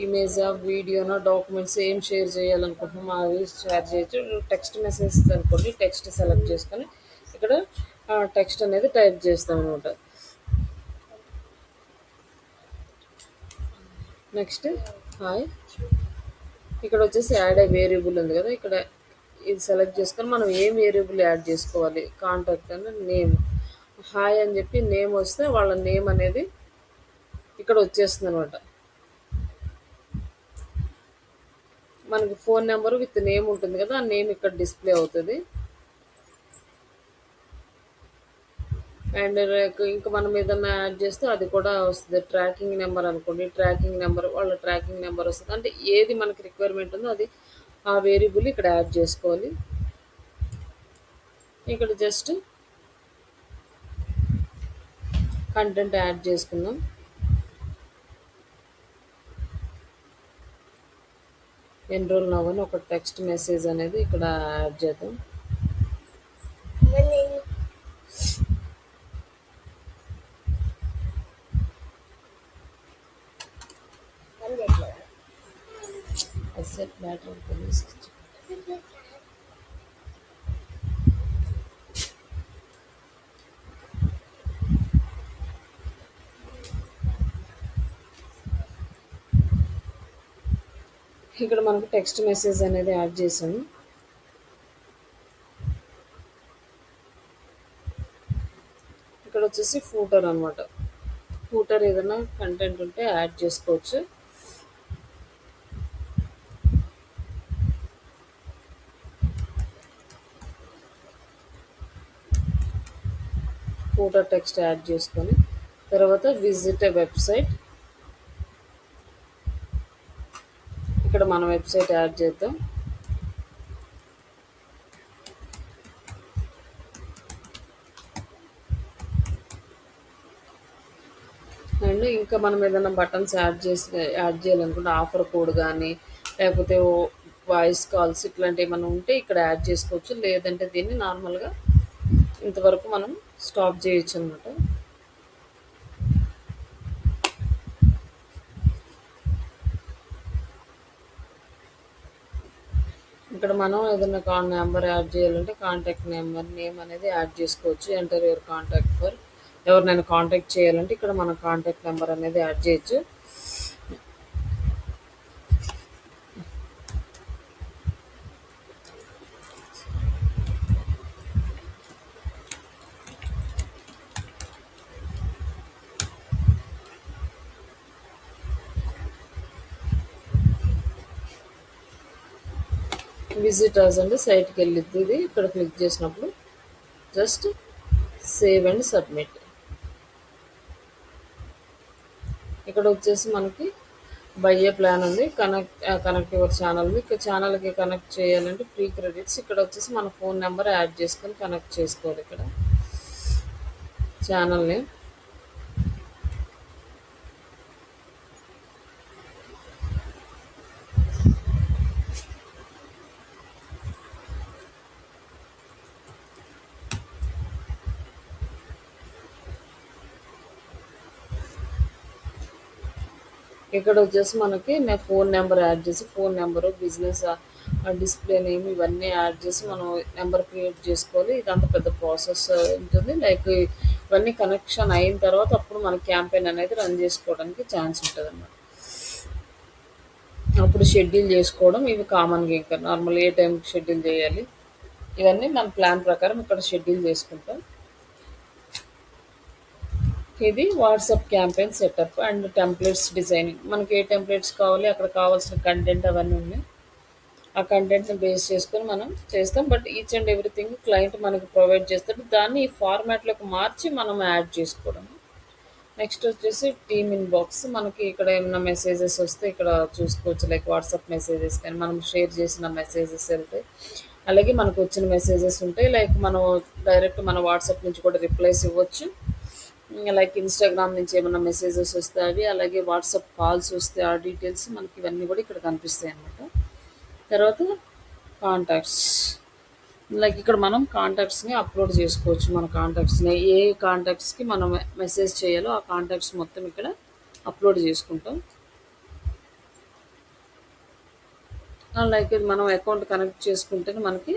ఇమేజా, వీడియోనా, డాక్యుమెంట్స్ ఏం షేర్ చేయాలనుకుంటున్నామో అవి షేర్ చేయొచ్చు. టెక్స్ట్ మెసేజ్ అనుకోండి, టెక్స్ట్ సెలెక్ట్ చేసుకొని ఇక్కడ టెక్స్ట్ అనేది టైప్ చేస్తాం అనమాట. Next hi. ఇక్కడ వచ్చేసి యాడ్ ఏ వేరియబుల్ ఉంది కదా, ఇక్కడ ఇది సెలెక్ట్ చేసుకొని మనం ఏం వేరియబుల్ యాడ్ చేసుకోవాలి. కాంటాక్ట్ అని నేమ్, హాయ్ అని చెప్పి నేమ్ వస్తే వాళ్ళ నేమ్ అనేది ఇక్కడ వచ్చేస్తుంది అనమాట. మనకి ఫోన్ నెంబర్ విత్ నేమ్ ఉంటుంది కదా, ఆ నేమ్ ఇక్కడ డిస్ప్లే అవుతుంది. అండ్ ఇంకా మనం ఏదన్నా యాడ్ చేస్తే అది కూడా వస్తుంది. ట్రాకింగ్ నెంబర్ అనుకోండి, ట్రాకింగ్ నెంబర్ వాళ్ళ ట్రాకింగ్ నెంబర్ వస్తుంది. అంటే ఏది మనకి రిక్వైర్మెంట్ ఉందో అది ఆ వేరియబుల్ ఇక్కడ యాడ్ చేసుకోవాలి. ఇక్కడ జస్ట్ కంటెంట్ యాడ్ చేసుకుందాం. ఎన్రోల్ నవ్ అని ఒక టెక్స్ట్ మెసేజ్ అనేది ఇక్కడ యాడ్ చేద్దాం. Asset battery police. ఇక్కడ మనకు టెక్స్ట్ మెసేజ్ అనేది యాడ్ చేసాము. ఇక్కడ వచ్చేసి ఫూటర్ అనమాట. ఫూటర్ ఏదైనా కంటెంట్ ఉంటే యాడ్ చేసుకోవచ్చు. ఫూటర్ టెక్స్ట్ యాడ్ చేసుకొని తర్వాత విజిట్ ఎ వెబ్సైట్. ఇక్కడ మన వెబ్సైట్ యాడ్ చేద్దాం. అండ్ ఇంకా మనం ఏదైనా బటన్స్ యాడ్ చేయాలనుకుంటే ఆఫర్ కోడ్ కానీ లేకపోతే వాయిస్ కాల్స్ ఇట్లాంటివి ఏమైనా ఉంటే ఇక్కడ యాడ్ చేసుకోవచ్చు. లేదంటే దీన్ని నార్మల్గా ఇంతవరకు మనం స్టాప్ చేయొచ్చు అనమాట. ఇక్కడ మనం ఏదైనా నెంబర్ యాడ్ చేయాలంటే కాంటాక్ట్ నెంబర్ నేమ్ అనేది యాడ్ చేసుకోవచ్చు. ఎంటర్ యువర్ కాంటాక్ట్ ఫర్, ఎవరినైనా కాంటాక్ట్ చేయాలంటే ఇక్కడ మన కాంటాక్ట్ నెంబర్ అనేది యాడ్ చేయొచ్చు. విజిటర్స్ అంటే సైట్కి వెళ్ళిద్ది. ఇది ఇక్కడ క్లిక్ చేసినప్పుడు జస్ట్ సేవ్ అండ్ సబ్మిట్. ఇక్కడ వచ్చేసి మనకి బయ్యే ప్లాన్ ఉంది. కనెక్ట్ యువర్ ఛానల్ ఉంది. ఇక్కడ ఛానల్కి కనెక్ట్ చేయాలంటే ఫ్రీ క్రెడిట్స్. ఇక్కడ వచ్చేసి మన ఫోన్ నెంబర్ యాడ్ చేసుకొని కనెక్ట్ చేసుకోవాలి. ఇక్కడ ఛానల్ని ఇక్కడ వచ్చేసి మనకి ఫోన్ నెంబర్ యాడ్ చేసి phone number, business display name ఇవన్నీ యాడ్ చేసి మనం నెంబర్ క్రియేట్ చేసుకోవాలి. ఇదంతా పెద్ద ప్రాసెస్ ఉంటుంది. లైక్ ఇవన్నీ కనెక్షన్ అయిన తర్వాత అప్పుడు మన క్యాంపెయిన్ అనేది రన్ చేసుకోవడానికి ఛాన్స్ ఉంటుంది అన్నమాట. అప్పుడు షెడ్యూల్ చేసుకోవడం ఇవి కామన్గా ఇంకా నార్మల్ ఏ టైంకి షెడ్యూల్ చేయాలి ఇవన్నీ మన ప్లాన్ ప్రకారం ఇక్కడ షెడ్యూల్ చేసుకుంటాం. ఇది WhatsApp campaign setup and templates designing. మనకి ఏ టెంప్లెట్స్ కావాలి, అక్కడ కావాల్సిన కంటెంట్ అవన్నీ ఉన్నాయి. ఆ కంటెంట్‌ని బేస్ చేసుకొని మనం చేస్తాం. But each and everything client మనకి ప్రొవైడ్ చేస్తాడు. దాన్ని ఈ ఫార్మాట్‌లోకి మార్చి మనం యాడ్ చేసుకోవడం. నెక్స్ట్ వచ్చేసి టీమ్ ఇన్బాక్స్. మనకి ఇక్కడ ఏమైనా మెసేజెస్ వస్తే ఇక్కడ చూసుకోవచ్చు. లైక్ వాట్సాప్ మెసేజెస్ కానీ మనం షేర్ చేసిన మెసేజెస్ వెళ్తాయి. అలాగే మనకు వచ్చిన మెసేజెస్ ఉంటాయి. లైక్ మనం డైరెక్ట్ మన వాట్సాప్ నుంచి కూడా రిప్లైస్ ఇవ్వచ్చు. లైక్ ఇన్స్టాగ్రామ్ నుంచి ఏమైనా మెసేజెస్ వస్తే అవి, అలాగే వాట్సాప్ కాల్స్ వస్తే ఆ డీటెయిల్స్ మనకి ఇవన్నీ కూడా ఇక్కడ కనిపిస్తాయి అన్నమాట. తర్వాత కాంటాక్ట్స్. లైక్ ఇక్కడ మనం కాంటాక్ట్స్ని అప్లోడ్ చేసుకోవచ్చు. మన కాంటాక్ట్స్ని ఏ కాంటాక్ట్స్కి మనం మెసేజ్ చేయాలో ఆ కాంటాక్ట్స్ మొత్తం ఇక్కడ అప్లోడ్ చేసుకుంటాం. లైక్ ఇది మనం అకౌంట్ కనెక్ట్ చేసుకుంటేనే మనకి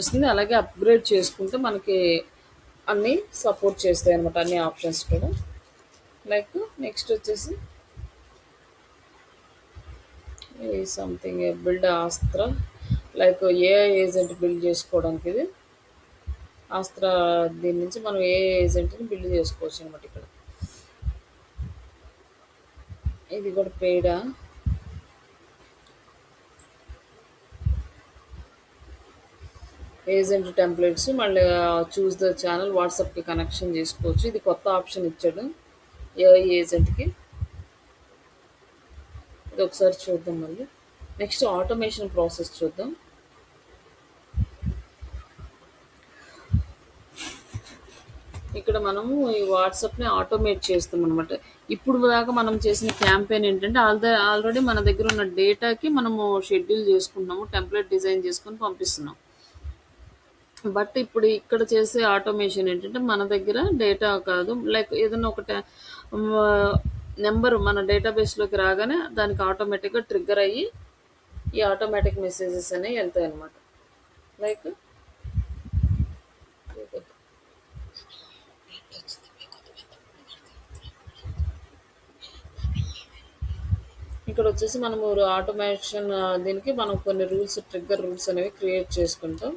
వస్తుంది. అలాగే అప్గ్రేడ్ చేసుకుంటే మనకి అన్నీ సపోర్ట్ చేస్తాయి అనమాట, అన్ని ఆప్షన్స్ కూడా. లైక్ నెక్స్ట్ వచ్చేసి something build Astra. Like AI agent build చేసుకోవడానికి ఇది ఆస్త్ర. దీని నుంచి మనం ఏ ఏజెంట్ని బిల్డ్ చేసుకోవచ్చు అనమాట. ఇక్కడ ఇది కూడా పెయిడా. ఏజెంట్ టెంప్లెట్స్ మళ్ళీ చూస్ ద ఛానల్ వాట్సాప్కి కనెక్షన్ చేసుకోవచ్చు. ఇది కొత్త ఆప్షన్ ఇచ్చాడు ఏఐ ఏజెంట్కి. ఇది ఒకసారి చూద్దాం మళ్ళీ. నెక్స్ట్ ఆటోమేషన్ ప్రాసెస్ చూద్దాం. ఇక్కడ మనము ఈ వాట్సాప్ని ఆటోమేట్ చేస్తాం అనమాట. ఇప్పుడు దాకా మనం చేసిన క్యాంపెయిన్ ఏంటంటే ఆల్రెడీ మన దగ్గర ఉన్న డేటాకి మనము షెడ్యూల్ చేసుకుంటున్నాము, టెంప్లెట్ డిజైన్ చేసుకొని పంపిస్తున్నాం. బట్ ఇప్పుడు ఇక్కడ చేసే ఆటోమేషన్ ఏంటంటే మన దగ్గర డేటా కాదు, లైక్ ఏదైనా ఒక నెంబర్ మన డేటాబేస్లోకి రాగానే దానికి ఆటోమేటిక్గా ట్రిగ్గర్ అయ్యి ఈ ఆటోమేటిక్ మెసేజెస్ అనేవి వెళ్తాయి అన్నమాట. లైక్ ఇక్కడ వచ్చేసి మనము ఆటోమేషన్ దీనికి మనం కొన్ని రూల్స్, ట్రిగ్గర్ రూల్స్ అనేవి క్రియేట్ చేసుకుంటాం.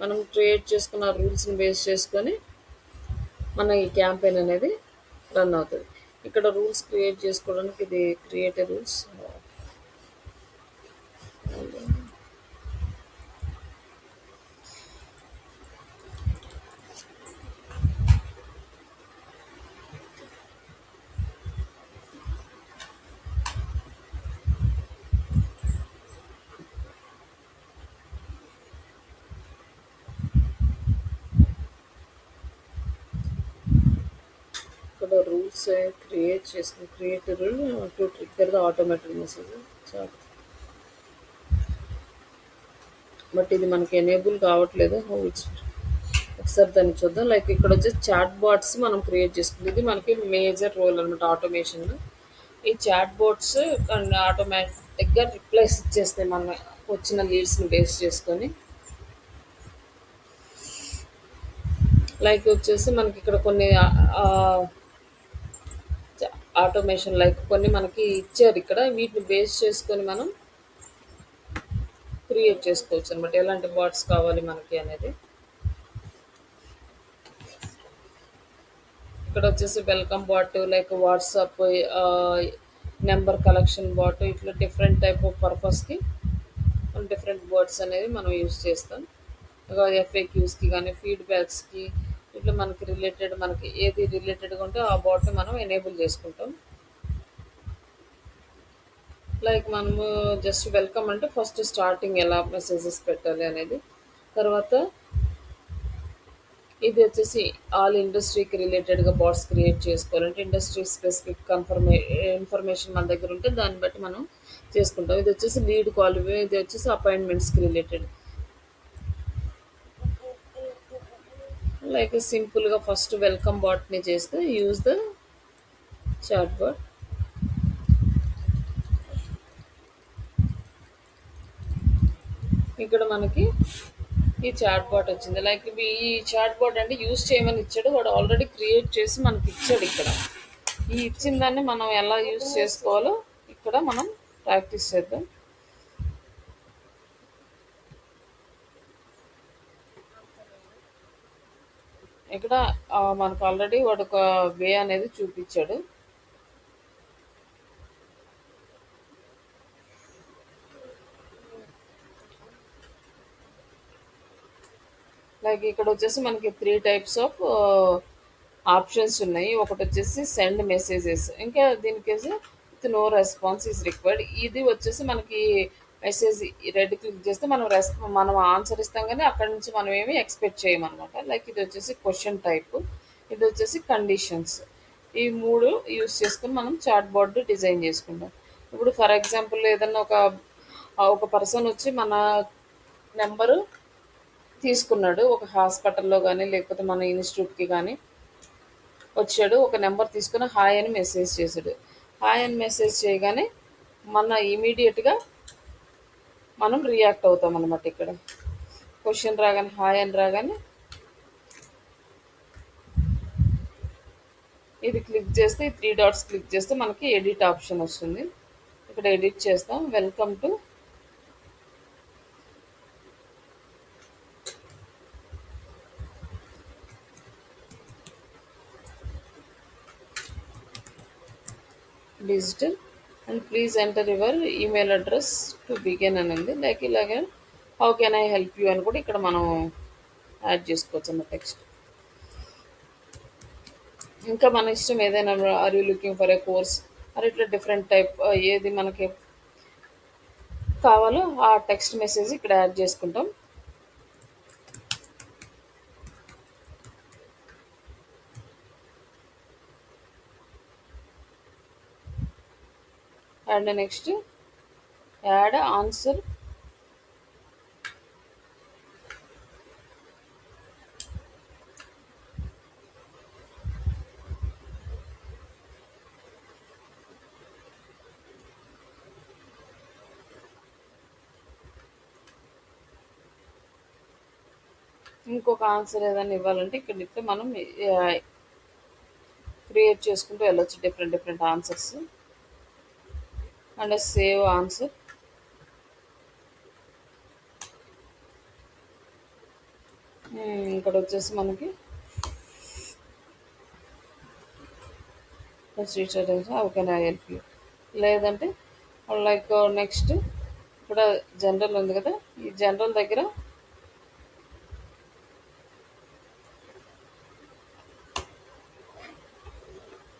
మనం క్రియేట్ చేసుకున్న రూల్స్ని బేస్ చేసుకొని మన ఈ క్యాంపెయిన్ అనేది రన్ అవుతుంది. ఇక్కడ రూల్స్ క్రియేట్ చేసుకోవడానికి ఇది క్రియేట్ రూల్స్. ఇక్కడ రూల్స్ క్రియేట్ చేసుకుని create rule to trigger the automatic message చాలు. బట్ ఇది మనకి ఎనేబుల్ కావట్లేదు. ఒకసారి దాన్ని చూద్దాం. లైక్ ఇక్కడ వచ్చేసి చాట్ బాట్స్ మనం క్రియేట్ చేసుకుంది. ఇది మనకి మేజర్ రోల్ అనమాట ఆటోమేషన్లో. ఈ చాట్ బాట్స్ ఆటోమేటిక్గా రిప్లైస్ ఇచ్చేస్తాయి మన వచ్చిన లీడ్స్ని బేస్ చేసుకొని. లైక్ వచ్చేసి మనకి ఇక్కడ కొన్ని ఆటోమేషన్ లైక్ కొన్ని మనకి ఇచ్చారు ఇక్కడ, వీటిని బేస్ చేసుకొని మనం క్రియేట్ చేసుకోవచ్చు అనమాట, ఎలాంటి బాట్స్ కావాలి మనకి అనేది. ఇక్కడ వచ్చేసి welcome bot, like WhatsApp number collection bot, ఇట్లా డిఫరెంట్ టైప్ ఆఫ్ పర్పస్కి డిఫరెంట్ బాట్స్ అనేవి మనం యూజ్ చేస్తాం. ఎఫ్ఏక్యూస్కి కానీ ఫీడ్బ్యాక్స్కి ఇట్లా మనకి రిలేటెడ్, మనకి ఏది రిలేటెడ్గా ఉంటే ఆ బాట్ని మనం ఎనేబుల్ చేసుకుంటాం. లైక్ మనము జస్ట్ వెల్కమ్ అంటే ఫస్ట్ స్టార్టింగ్ ఎలా మెసేజెస్ పెట్టాలి అనేది. తర్వాత ఇది వచ్చేసి ఆల్ ఇండస్ట్రీకి రిలేటెడ్గా బాట్స్ క్రియేట్ చేసుకోవాలంటే ఇండస్ట్రీ స్పెసిఫిక్ ఇన్ఫర్మేషన్ మన దగ్గర ఉంటే దాన్ని బట్టి మనం చేసుకుంటాం. ఇది వచ్చేసి లీడ్ క్వాలిఫై, ఇది వచ్చేసి అపాయింట్మెంట్స్కి రిలేటెడ్. లైక్ సింపుల్గా ఫస్ట్ వెల్కమ్ బాట్ని చేస్తే యూజ్ ద చాట్ బాట్. ఇక్కడ మనకి ఈ చాట్ బాట్ వచ్చింది. లైక్ ఈ చాట్ బాట్ అంటే యూజ్ చేయమని ఇచ్చాడు, వాడు ఆల్రెడీ క్రియేట్ చేసి మనకి ఇచ్చాడు. ఇక్కడ ఈ ఇచ్చిన దాన్ని మనం ఎలా యూజ్ చేసుకోవాలో ఇక్కడ మనం ప్రాక్టీస్ చేద్దాం. ఇక్కడ మనకు ఆల్రెడీ వాడు ఒక వే అనేది చూపించాడు. లైక్ ఇక్కడ వచ్చేసి మనకి 3 టైప్స్ ఆఫ్ ఆప్షన్స్ ఉన్నాయి. ఒకటి వచ్చేసి సెండ్ మెసేజెస్, ఇంకా దీనికేసి with no response is required. ఇది వచ్చేసి మనకి మెసేజ్ రెడ్ క్లిక్ చేస్తే మనం ఆన్సర్ ఇస్తాం, కానీ అక్కడ నుంచి మనం ఏమి ఎక్స్పెక్ట్ చేయమన్నమాట. లైక్ ఇది వచ్చేసి క్వశ్చన్ టైప్, ఇది వచ్చేసి కండిషన్స్. ఈ మూడు యూస్ చేసుకుని మనం చాట్ బోర్డ్ డిజైన్ చేసుకుంటాం. ఇప్పుడు ఫర్ ఎగ్జాంపుల్ ఏదన్నా ఒక పర్సన్ వచ్చి మన నెంబరు తీసుకున్నాడు, ఒక హాస్పిటల్లో కానీ లేకపోతే మన ఇన్స్టిట్యూట్కి కానీ వచ్చాడు, ఒక నెంబర్ తీసుకుని హాయ్ అని మెసేజ్ చేశాడు. హాయ్ అని మెసేజ్ చేయగానే ఇమీడియట్గా మనం రియాక్ట్ అవుతాం అనమాట. ఇక్కడ క్వశ్చన్ రాగానే హాయ్ అని రాగానే ఇది క్లిక్ చేస్తే, ఈ 3 డాట్స్ క్లిక్ చేస్తే మనకి ఎడిట్ ఆప్షన్ వస్తుంది. ఇక్కడ ఎడిట్ చేస్తాం. Welcome to digital and please enter your email address to begin అని ఉంది. లైక్ ఇలాగే how can I help you అని కూడా ఇక్కడ మనం యాడ్ చేసుకోవచ్చు అన్న టెక్స్ట్. ఇంకా మన ఇష్టం ఏదైనా, are you looking for a course మరి ఇట్లా డిఫరెంట్ టైప్ ఏది మనకి కావాలో ఆ టెక్స్ట్ మెసేజ్ ఇక్కడ యాడ్ చేసుకుంటాం. And next add answer. ఇంకొక ఆన్సర్ ఏదైనా ఇవ్వాలంటే ఇక్కడ ఇట్లా మనం క్రియేట్ చేసుకుంటూ వెళ్ళొచ్చు different different answers. And save answer. ఇక్కడ వచ్చేసి మనకి how can I help you, లేదంటే లైక్ నెక్స్ట్ ఇక్కడ జనరల్ ఉంది కదా, ఈ జనరల్ దగ్గర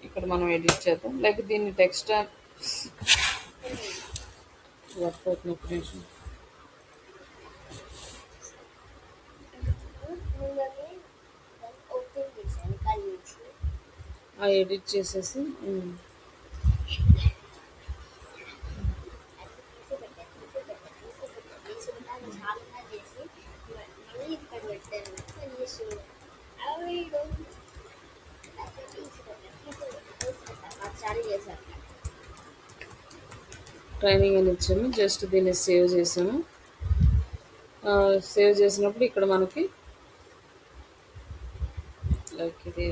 ఇక్కడ మనం ఎడిట్ చేద్దాం. లైక్ దీన్ని టెక్స్ట్ వర్క్ అవుతున్న నిమిషం ఎడిట్ చేసేసి ట్రైనింగ్ అని ఇచ్చాము. జస్ట్ దీన్ని సేవ్ చేసాము. సేవ్ చేసినప్పుడు ఇక్కడ మనకి లైక్ ఇది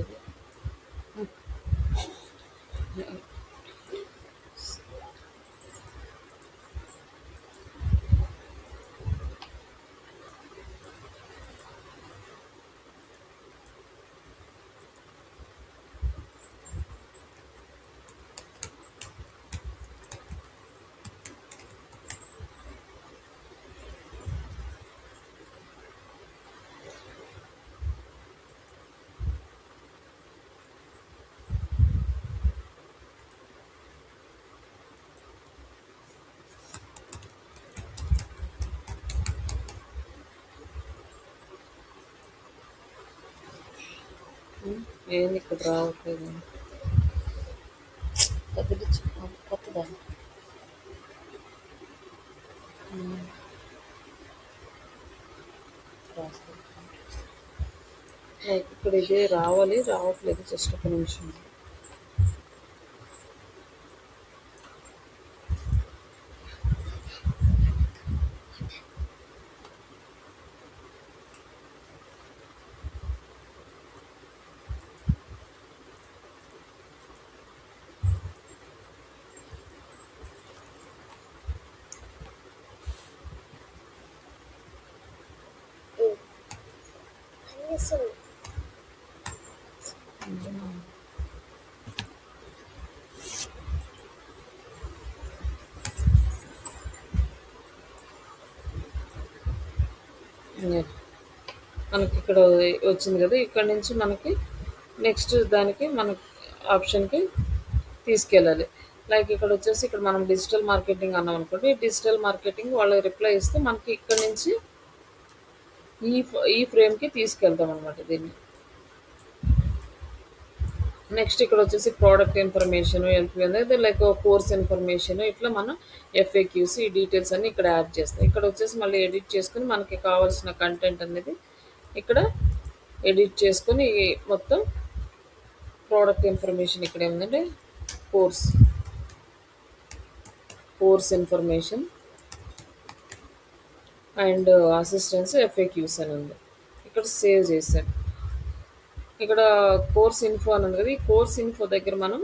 ఏంది ఇక్కడ రావట్లేదు, కొత్తదా. లైక్ ఇక్కడ ఇది రావట్లేదు. జస్ట్ ఒక నిమిషం. మనకి ఇక్కడ వచ్చింది కదా, ఇక్కడ నుంచి మనకి నెక్స్ట్ దానికి మన ఆప్షన్కి తీసుకెళ్ళాలి. లైక్ ఇక్కడ వచ్చేసి ఇక్కడ మనం డిజిటల్ మార్కెటింగ్ అన్నాం అనుకోండి, డిజిటల్ మార్కెటింగ్ వాళ్ళు రిప్లై ఇస్తే మనకి ఇక్కడ నుంచి ఈ ఫ్రేమ్కి తీసుకెళ్తాం అనమాట దీన్ని. నెక్స్ట్ ఇక్కడ వచ్చేసి ప్రోడక్ట్ ఇన్ఫర్మేషన్ అనేది లైక్ కోర్స్ ఇన్ఫర్మేషన్, ఇట్లా మనం ఎఫ్ఏక్యూస్ ఈ డీటెయిల్స్ అన్ని ఇక్కడ యాడ్ చేస్తాం. ఇక్కడ వచ్చేసి మళ్ళీ ఎడిట్ చేసుకుని మనకి కావాల్సిన కంటెంట్ అనేది ఇక్కడ ఎడిట్ చేసుకొని మొత్తం ప్రోడక్ట్ ఇన్ఫర్మేషన్ ఇక్కడ ఏముందంటే course course information and assistance FAQs అని ఉంది. ఇక్కడ సేవ్ చేశాను. ఇక్కడ కోర్స్ ఇన్ఫో అని ఉంది కదా, ఈ కోర్స్ ఇన్ఫో దగ్గర మనం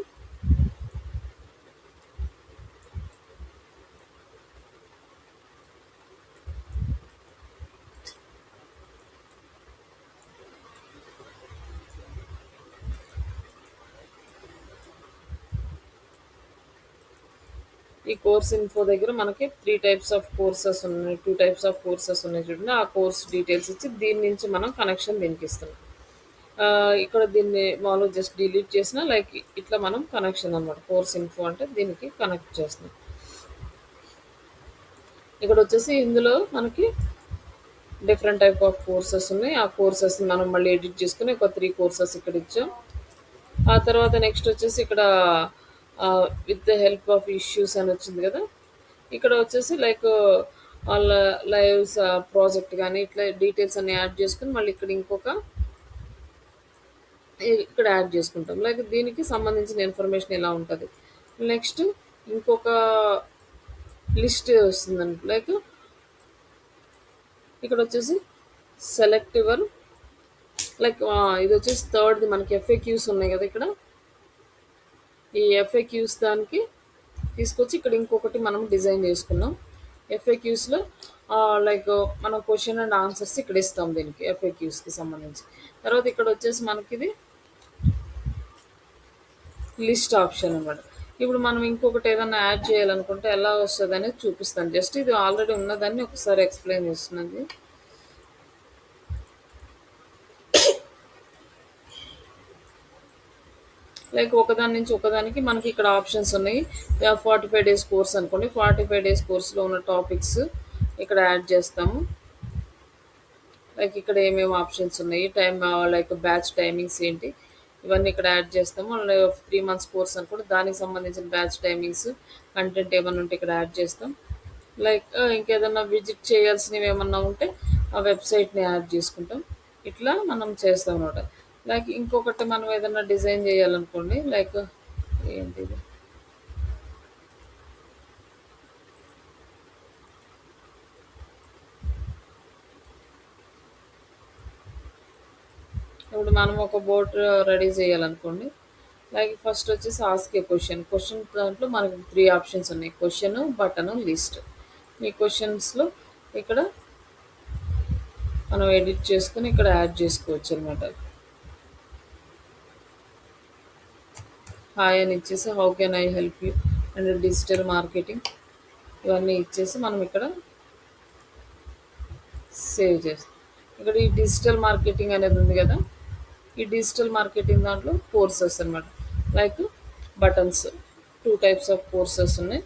ఈ కోర్స్ ఇన్ఫో దగ్గర మనకి 3 టైప్స్ ఆఫ్ కోర్సెస్ ఉన్నాయి, 2 టైప్స్ ఆఫ్ కోర్సెస్ ఉన్నాయి చూడండి. ఆ కోర్స్ డీటెయిల్స్ ఇచ్చి దీని నుంచి మనం కనెక్షన్ దీనికి ఇస్తున్నాం. ఇక్కడ దీన్ని మామూలుగా జస్ట్ డిలీట్ చేసిన లైక్ ఇట్లా మనం కనెక్షన్ అనమాట. కోర్స్ ఇన్ఫో అంటే దీనికి కనెక్ట్ చేస్తున్నాం. ఇక్కడ వచ్చేసి ఇందులో మనకి డిఫరెంట్ టైప్ ఆఫ్ కోర్సెస్ ఉన్నాయి. ఆ కోర్సెస్ మనం మళ్ళీ ఎడిట్ చేసుకుని ఒక 3 కోర్సెస్ ఇక్కడ ఇచ్చాం. ఆ తర్వాత నెక్స్ట్ వచ్చేసి ఇక్కడ with the help of issues అని వచ్చింది కదా, ఇక్కడ వచ్చేసి లైక్ వాళ్ళ లైవ్స్ ప్రాజెక్ట్ కానీ ఇట్లా డీటెయిల్స్ అన్ని యాడ్ చేసుకుని మళ్ళీ ఇక్కడ ఇక్కడ యాడ్ చేసుకుంటాం. లైక్ దీనికి సంబంధించిన ఇన్ఫర్మేషన్ ఇలా ఉంటుంది. నెక్స్ట్ ఇంకొక లిస్ట్ వస్తుందండి. లైక్ ఇక్కడ వచ్చేసి సెలెక్ట్ యువర్ లైక్ ఇది వచ్చేసి థర్డ్ది మనకి ఎఫ్ఏక్యూస్ ఉన్నాయి కదా, ఇక్కడ ఈ ఎఫ్ఏక్యూస్ దానికి తీసుకొచ్చి ఇక్కడ ఇంకొకటి మనం డిజైన్ చేసుకున్నాం. ఎఫ్ఏక్యూస్లో లైక్ మనం క్వశ్చన్ అండ్ ఆన్సర్స్ ఇక్కడ ఇస్తాం దీనికి ఎఫ్ఏక్యూస్కి సంబంధించి. తర్వాత ఇక్కడ వచ్చేసి మనకి ఇది లిస్ట్ ఆప్షన్ అనమాట. ఇప్పుడు మనం ఇంకొకటి ఏదైనా యాడ్ చేయాలనుకుంటే ఎలా వస్తుంది అనేది చూపిస్తాను. జస్ట్ ఇది ఆల్రెడీ ఉన్నదాన్ని ఒకసారి ఎక్స్ప్లెయిన్ చేస్తున్నది. లైక్ ఒకదాని నుంచి ఒకదానికి మనకి ఇక్కడ ఆప్షన్స్ ఉన్నాయి. 45 డేస్ కోర్స్ అనుకోండి, 45 డేస్ కోర్స్లో ఉన్న టాపిక్స్ ఇక్కడ యాడ్ చేస్తాము. లైక్ ఇక్కడ ఏమేమి ఆప్షన్స్ ఉన్నాయి, టైం లైక్ బ్యాచ్ టైమింగ్స్ ఏంటి, ఇవన్నీ ఇక్కడ యాడ్ చేస్తాము. 3 మంత్స్ కోర్స్ అనుకోండి, దానికి సంబంధించిన బ్యాచ్ టైమింగ్స్ కంటెంట్ ఏమన్నా ఉంటే ఇక్కడ యాడ్ చేస్తాం. లైక్ ఇంకేదన్నా విజిట్ చేయాల్సినవి ఏమన్నా ఉంటే ఆ వెబ్సైట్ని యాడ్ చేసుకుంటాం. ఇట్లా మనం చేస్తాం అనమాట. లైక్ ఇంకొకటి మనం ఏదన్నా డిజైన్ చేయాలనుకోండి, లైక్ ఏంటిది ఇప్పుడు మనం ఒక బోర్డ్ రెడీ చేయాలనుకోండి. లైక్ ఫస్ట్ వచ్చేసి ఆస్క్ ఏ క్వశ్చన్ దాంట్లో మనకి 3 ఆప్షన్స్ ఉన్నాయి, క్వశ్చన్, బటన్, లిస్ట్. ఈ క్వశ్చన్స్లో ఇక్కడ మనం ఎడిట్ చేసుకుని ఇక్కడ యాడ్ చేసుకోవచ్చు అనమాట. హాయ్ అని ఇచ్చేసి how can I help you and digital marketing ఇవన్నీ ఇచ్చేసి మనం ఇక్కడ సేవ్ చేస్తాం. ఇక్కడ ఈ డిజిటల్ మార్కెటింగ్ అనేది ఉంది కదా, ఈ డిజిటల్ మార్కెటింగ్ దాంట్లో కోర్సెస్ అనమాట. Like buttons 2 types of courses ఉన్నాయి.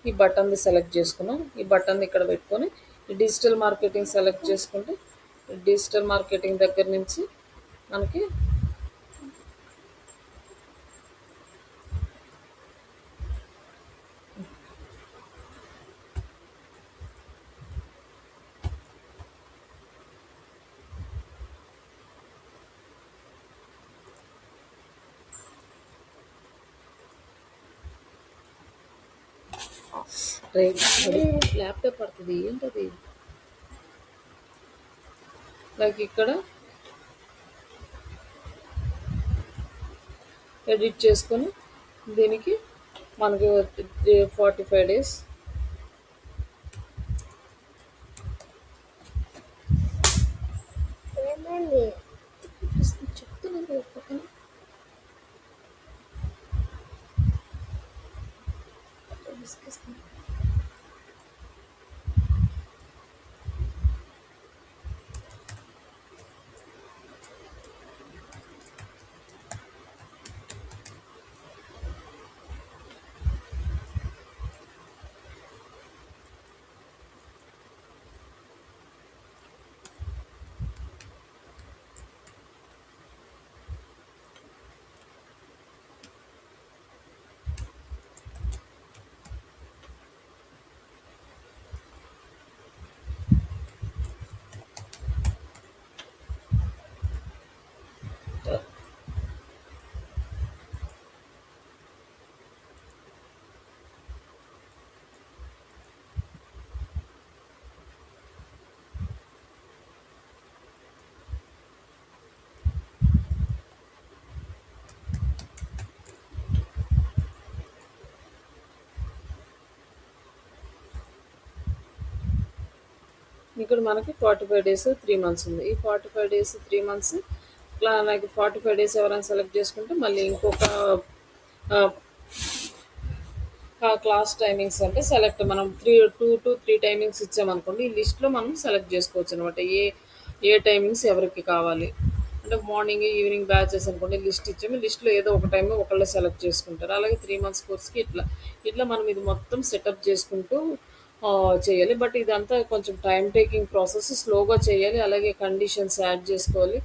ఈ బటన్ది సెలెక్ట్ చేసుకున్నాం, ఈ బటన్ ఇక్కడ పెట్టుకొని ఈ డిజిటల్ మార్కెటింగ్ సెలెక్ట్ చేసుకుంటే డిజిటల్ మార్కెటింగ్ దగ్గర నుంచి మనకి ల్యాప్టాప్ పడుతుంది ఏంటది. లైక్ ఇక్కడ ఎడిట్ చేసుకొని దీనికి మనకి 45 డేస్ చెప్తున్నాను కదా పక్కన. ఇక్కడ మనకి 45 డేస్ 3 మంత్స్ ఉంది. ఈ 45 డేస్ 3 మంత్స్ ఇట్లా నాకు 45 డేస్ ఎవరైనా సెలెక్ట్ చేసుకుంటే మళ్ళీ ఇంకొక ఆహ్, క్లాస్ టైమింగ్స్ అంటే సెలెక్ట్ మనం 2 to 3 టైమింగ్స్ ఇచ్చామనుకోండి. ఈ లిస్ట్‌లో మనం సెలెక్ట్ చేసుకోవచ్చనమాట. ఏ టైమింగ్స్ ఎవరికి కావాలి. అంటే మార్నింగ్, ఈవినింగ్ బ్యాచెస్ అనుకోండి లిస్ట్ ఇచ్చాము. లిస్ట్‌లో ఏదో ఒక టైమ్ ఒకళ్ళే సెలెక్ట్ చేసుకుంటారు. అలాగే 3 మంత్స్ కోర్స్‌కి ఇట్లా మనం ఇది మొత్తం సెటప్ చేసుకుంటూ చేయాలి. బట్ ఇదంతా కొంచెం టైమ్ టేకింగ్ ప్రాసెస్. స్లోగా చేయాలి. అలాగే కండిషన్స్ యాడ్ చేసుకోవాలి.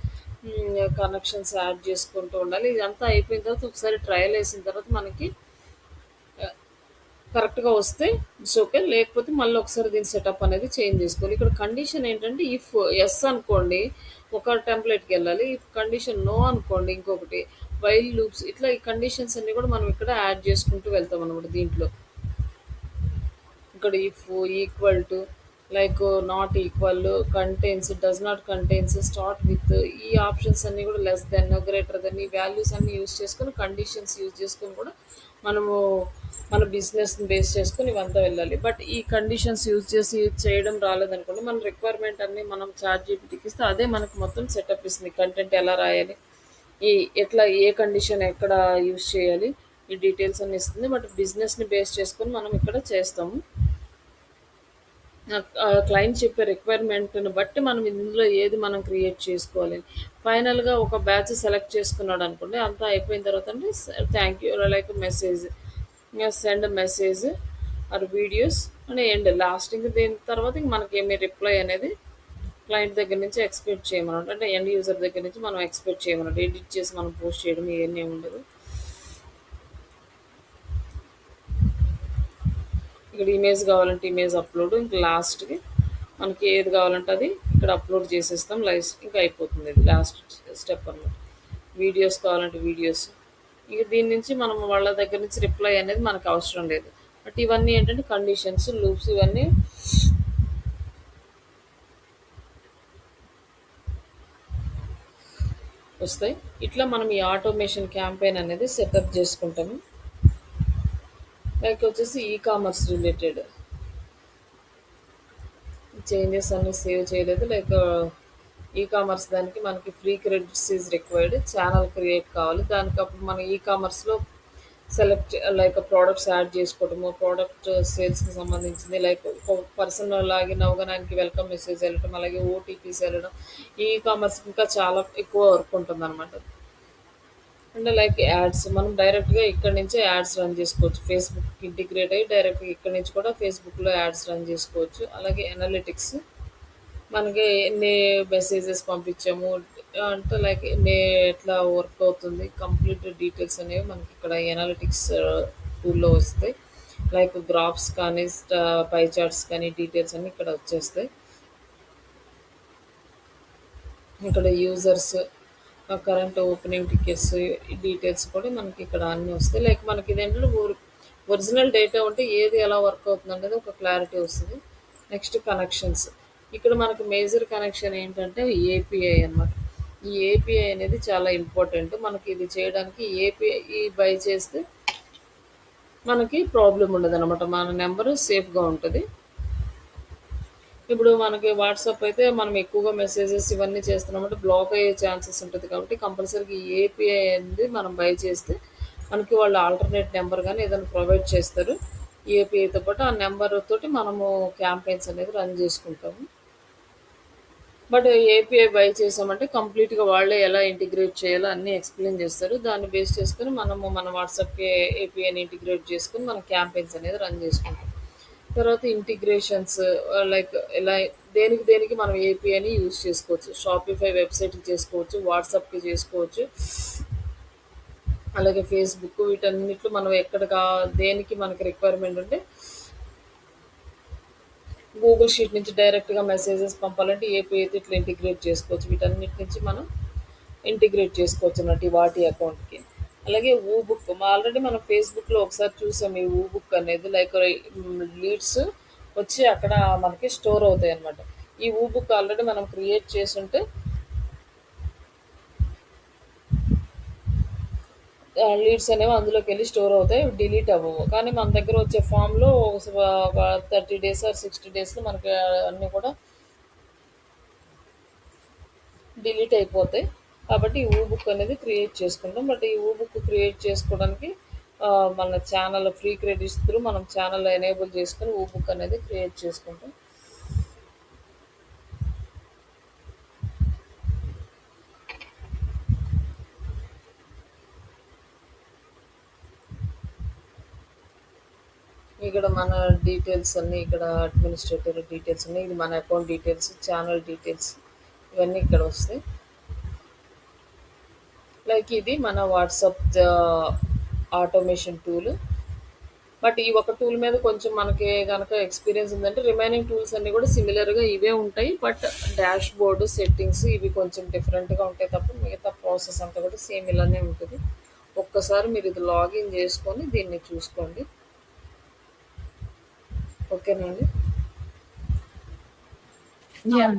కనెక్షన్స్ యాడ్ చేసుకుంటూ ఉండాలి. ఇదంతా అయిపోయిన తర్వాత ఒకసారి ట్రయల్ ఏసిన తర్వాత మనకి కరెక్ట్‌గా వస్తే ఇట్స్ ఓకే. లేకపోతే మళ్ళీ ఒకసారి దీని సెటప్ అనేది చేంజ్ చేసుకోవాలి. ఇక్కడ కండిషన్ ఏంటంటే ఇఫ్ యెస్ అనుకోండి ఒక టెంప్లేట్‌కెళ్ళాలి. ఇఫ్ కండిషన్ నో అనుకోండి ఇంకొకటి. వైల్ లూప్స్ ఇట్లా ఈ కండిషన్స్ అన్నీ కూడా మనం ఇక్కడ యాడ్ చేసుకుంటూ వెళ్తామనమాట దీంట్లో. ఇక్కడ if, equal to, like not equal, contains, does not contains, start with ఈ ఆప్షన్స్ అన్నీ కూడా లెస్ దెన్, గ్రేటర్ దెన్ ఈ వాల్యూస్ అన్నీ యూజ్ చేసుకొని కండిషన్స్ యూజ్ చేసుకొని కూడా మనము మన బిజినెస్ని బేస్ చేసుకొని ఇవంతా వెళ్ళాలి. బట్ ఈ కండిషన్స్ యూజ్ చేసి చేయడం రాలేదనుకోండి మన రిక్వైర్మెంట్ అన్నీ మనం చాట్ జీపీటీకి ఇస్తే అదే మనకు మొత్తం సెటప్ ఇస్తుంది. కంటెంట్ ఎలా రాయాలి, ఈ ఎట్లా ఏ కండిషన్ ఎక్కడ యూజ్ చేయాలి ఈ డీటెయిల్స్ అన్ని ఇస్తుంది. బట్ బిజినెస్ని బేస్ చేసుకొని మనం ఇక్కడ చేస్తాము. క్లయింట్ చెప్పే రిక్వైర్మెంట్‌ని బట్టి మనం ఇందులో ఏది మనం క్రియేట్ చేసుకోవాలి. ఫైనల్‌గా ఒక బ్యాచ్ సెలెక్ట్ చేసుకున్నాడనుకోండి. అంతా అయిపోయిన తర్వాత అండి thank you like message, send message or videos అని ఎండ్ లాస్టింగ్ దీని తర్వాత ఇంక మనకేమి రిప్లై అనేది క్లయింట్ దగ్గర నుంచి ఎక్స్‌పెక్ట్ చేయమన్నమాట. అంటే ఎండ్ యూజర్ దగ్గర నుంచి మనం ఎక్స్‌పెక్ట్ చేయమన్నమాట. ఎడిట్ చేసి మనం పోస్ట్ చేయడం ఇయన్నీ ఏమి ఉండదు. ఇక్కడ ఇమేజ్ కావాలంటే ఇమేజ్ అప్లోడ్ ఇంకా లాస్ట్‌కి మనకి ఏది కావాలంటే అది ఇక్కడ అప్లోడ్ చేసేస్తాం. ఇంకా అయిపోతుంది. ఇది లాస్ట్ స్టెప్ అనమాట. వీడియోస్ కావాలంటే వీడియోస్. ఇక దీని నుంచి మనం వాళ్ళ దగ్గర నుంచి రిప్లై అనేది మనకు అవసరం లేదు. బట్ ఇవన్నీ ఏంటంటే కండిషన్స్, లూప్స్ ఇవన్నీ వస్తాయి. ఇట్లా మనం ఈ ఆటోమేషన్ క్యాంపెయిన్ అనేది సెటప్ చేసుకుంటాము. లైక్ వచ్చేసి ఈ కామర్స్ రిలేటెడ్ చేంజెస్ అన్ని సేవ్ చేయలేదు. లైక్ ఈ కామర్స్ దానికి మనకి free credits is required. Channel create కావాలి. దానికి అప్పుడు మనం ఈ కామర్స్లో సెలెక్ట్ లైక్ ప్రోడక్ట్స్ యాడ్ చేసుకోవడము, ప్రోడక్ట్ సేల్స్కి సంబంధించింది లైక్ ఒక పర్సన్ లాగిన్ అవగానానికి వెల్కమ్ మెసేజ్ వెళ్ళటం, అలాగే ఓటీపీస్ వెళ్ళడం. ఈ కామర్స్ ఇంకా చాలా ఎక్కువ వర్క్ ఉంటుంది అనమాట. అంటే లైక్ యాడ్స్ మనం డైరెక్ట్గా ఇక్కడ నుంచే యాడ్స్ రన్ చేసుకోవచ్చు. ఫేస్బుక్ ఇంటిగ్రేట్ అయ్యి డైరెక్ట్గా ఇక్కడ నుంచి కూడా ఫేస్బుక్లో యాడ్స్ రన్ చేసుకోవచ్చు. అలాగే ఎనాలిటిక్స్ మనకి ఎన్ని మెసేజెస్ పంపించాము అంటే లైక్ ఎన్ని ఎట్లా వర్క్ అవుతుంది కంప్లీట్ డీటెయిల్స్ అనేవి మనకి ఇక్కడ ఎనాలిటిక్స్ టూల్లో వస్తాయి. లైక్ గ్రాఫ్స్ కానీ పై చార్ట్స్ కానీ డీటెయిల్స్ అన్నీ ఇక్కడ వచ్చేస్తాయి. ఇక్కడ యూజర్స్ కరెంట్ ఓపెనింగ్ టికెట్స్ ఈ డీటెయిల్స్ కూడా మనకి ఇక్కడ అన్నీ వస్తాయి. లైక్ మనకి ఇదేంటంటే ఒరిజినల్ డేటా ఉంటే ఏది ఎలా వర్క్ అవుతుంది అనేది ఒక క్లారిటీ వస్తుంది. Next connections. ఇక్కడ మనకి మేజర్ కనెక్షన్ ఏంటంటే ఏపీఐ అన్నమాట. ఈ ఏపీఐ అనేది చాలా ఇంపార్టెంట్. మనకి ఇది చేయడానికి ఏపీఐ బై చేస్తే మనకి ప్రాబ్లం ఉండదు అనమాట. మన నెంబరు సేఫ్గా ఉంటుంది. ఇప్పుడు మనకి వాట్సాప్ అయితే మనం ఎక్కువగా మెసేజెస్ ఇవన్నీ చేస్తున్నామంటే బ్లాక్ అయ్యే ఛాన్సెస్ ఉంటుంది. కాబట్టి కంపల్సరీగా ఈ ఏపీఐ అనేది మనం బై చేస్తే మనకి వాళ్ళు ఆల్టర్నేట్ నెంబర్ కానీ ఏదైనా ప్రొవైడ్ చేస్తారు. ఈ ఏపీఐతో పాటు ఆ నెంబర్ తోటి మనము క్యాంపెయిన్స్ అనేది రన్ చేసుకుంటాము. బట్ ఏపీఐ బై చేసామంటే కంప్లీట్గా వాళ్ళే ఎలా ఇంటిగ్రేట్ చేయాలో అన్నీ ఎక్స్ప్లెయిన్ చేస్తారు. దాన్ని బేస్ చేసుకొని మనము మన వాట్సాప్కి ఏపీఐని ఇంటిగ్రేట్ చేసుకొని మన క్యాంపెయిన్స్ అనేది రన్ చేసుకుంటాం. తర్వాత ఇంటిగ్రేషన్స్ లైక్ ఎలా దేనికి దేనికి మనం ఏపీఐని యూజ్ చేసుకోవచ్చు. షాపిఫై వెబ్సైట్కి చేసుకోవచ్చు, వాట్సాప్కి చేసుకోవచ్చు, అలాగే ఫేస్బుక్ వీటన్నిటిలో మనం దేనికి మనకి రిక్వైర్మెంట్ ఉంటే గూగుల్ షీట్ నుంచి డైరెక్ట్గా మెసేజెస్ పంపాలంటే ఏపీఐ అయితే ఇట్లా ఇంటిగ్రేట్ చేసుకోవచ్చు. వీటన్నిటి నుంచి మనం ఇంటిగ్రేట్ చేసుకోవచ్చు అన్నట్టు వాటి అకౌంట్కి. అలాగే బుక్ ఆల్రెడీ మనం ఫేస్బుక్లో ఒకసారి చూసాం. ఈ బుక్ అనేది లైక్ లీడ్స్ వచ్చి అక్కడ మనకి స్టోర్ అవుతాయి అన్నమాట. ఈ బుక్ ఆల్రెడీ మనం క్రియేట్ చేస్తుంటే లీడ్స్ అనేవి అందులోకి వెళ్ళి స్టోర్ అవుతాయి, డిలీట్ అవ్వవు. కానీ మన దగ్గర వచ్చే ఫామ్లో ఒక 30 days ఆర్ 60 daysలో మనకి అన్నీ కూడా డిలీట్ అయిపోతాయి. కాబట్టి ఈ బుక్ అనేది క్రియేట్ చేసుకుంటాం. బట్ ఈ బుక్ క్రియేట్ చేసుకోవడానికి ఆ, మన ఛానల్ ఫ్రీ క్రెడిట్స్ త్రూ మనం ఛానల్ ఎనేబుల్ చేసుకుని బుక్ అనేది క్రియేట్ చేసుకుంటాం. ఇక్కడ మన డీటెయిల్స్ అన్నీ, ఇక్కడ అడ్మినిస్ట్రేటర్ డీటెయిల్స్ అన్నీ, ఇది మన అకౌంట్ డీటెయిల్స్, ఛానల్ డీటెయిల్స్ ఇవన్నీ ఇక్కడ వస్తాయి. లైక్ ఇది మన వాట్సాప్ ఆటోమేషన్ టూల్. బట్ ఈ ఒక టూల్ మీద కొంచెం మనకి కనుక ఎక్స్పీరియన్స్ ఉందంటే రిమైనింగ్ టూల్స్ అన్నీ కూడా సిమిలర్గా ఇవే ఉంటాయి. బట్ డాష్ బోర్డు సెట్టింగ్స్ ఇవి కొంచెం డిఫరెంట్గా ఉంటాయి తప్ప మిగతా ప్రాసెస్ అంతా కూడా సేమ్ ఇలానే ఉంటుంది. ఒక్కసారి మీరు ఇది లాగిన్ చేసుకొని దీన్ని చూసుకోండి. ఓకేనండి. Yeah.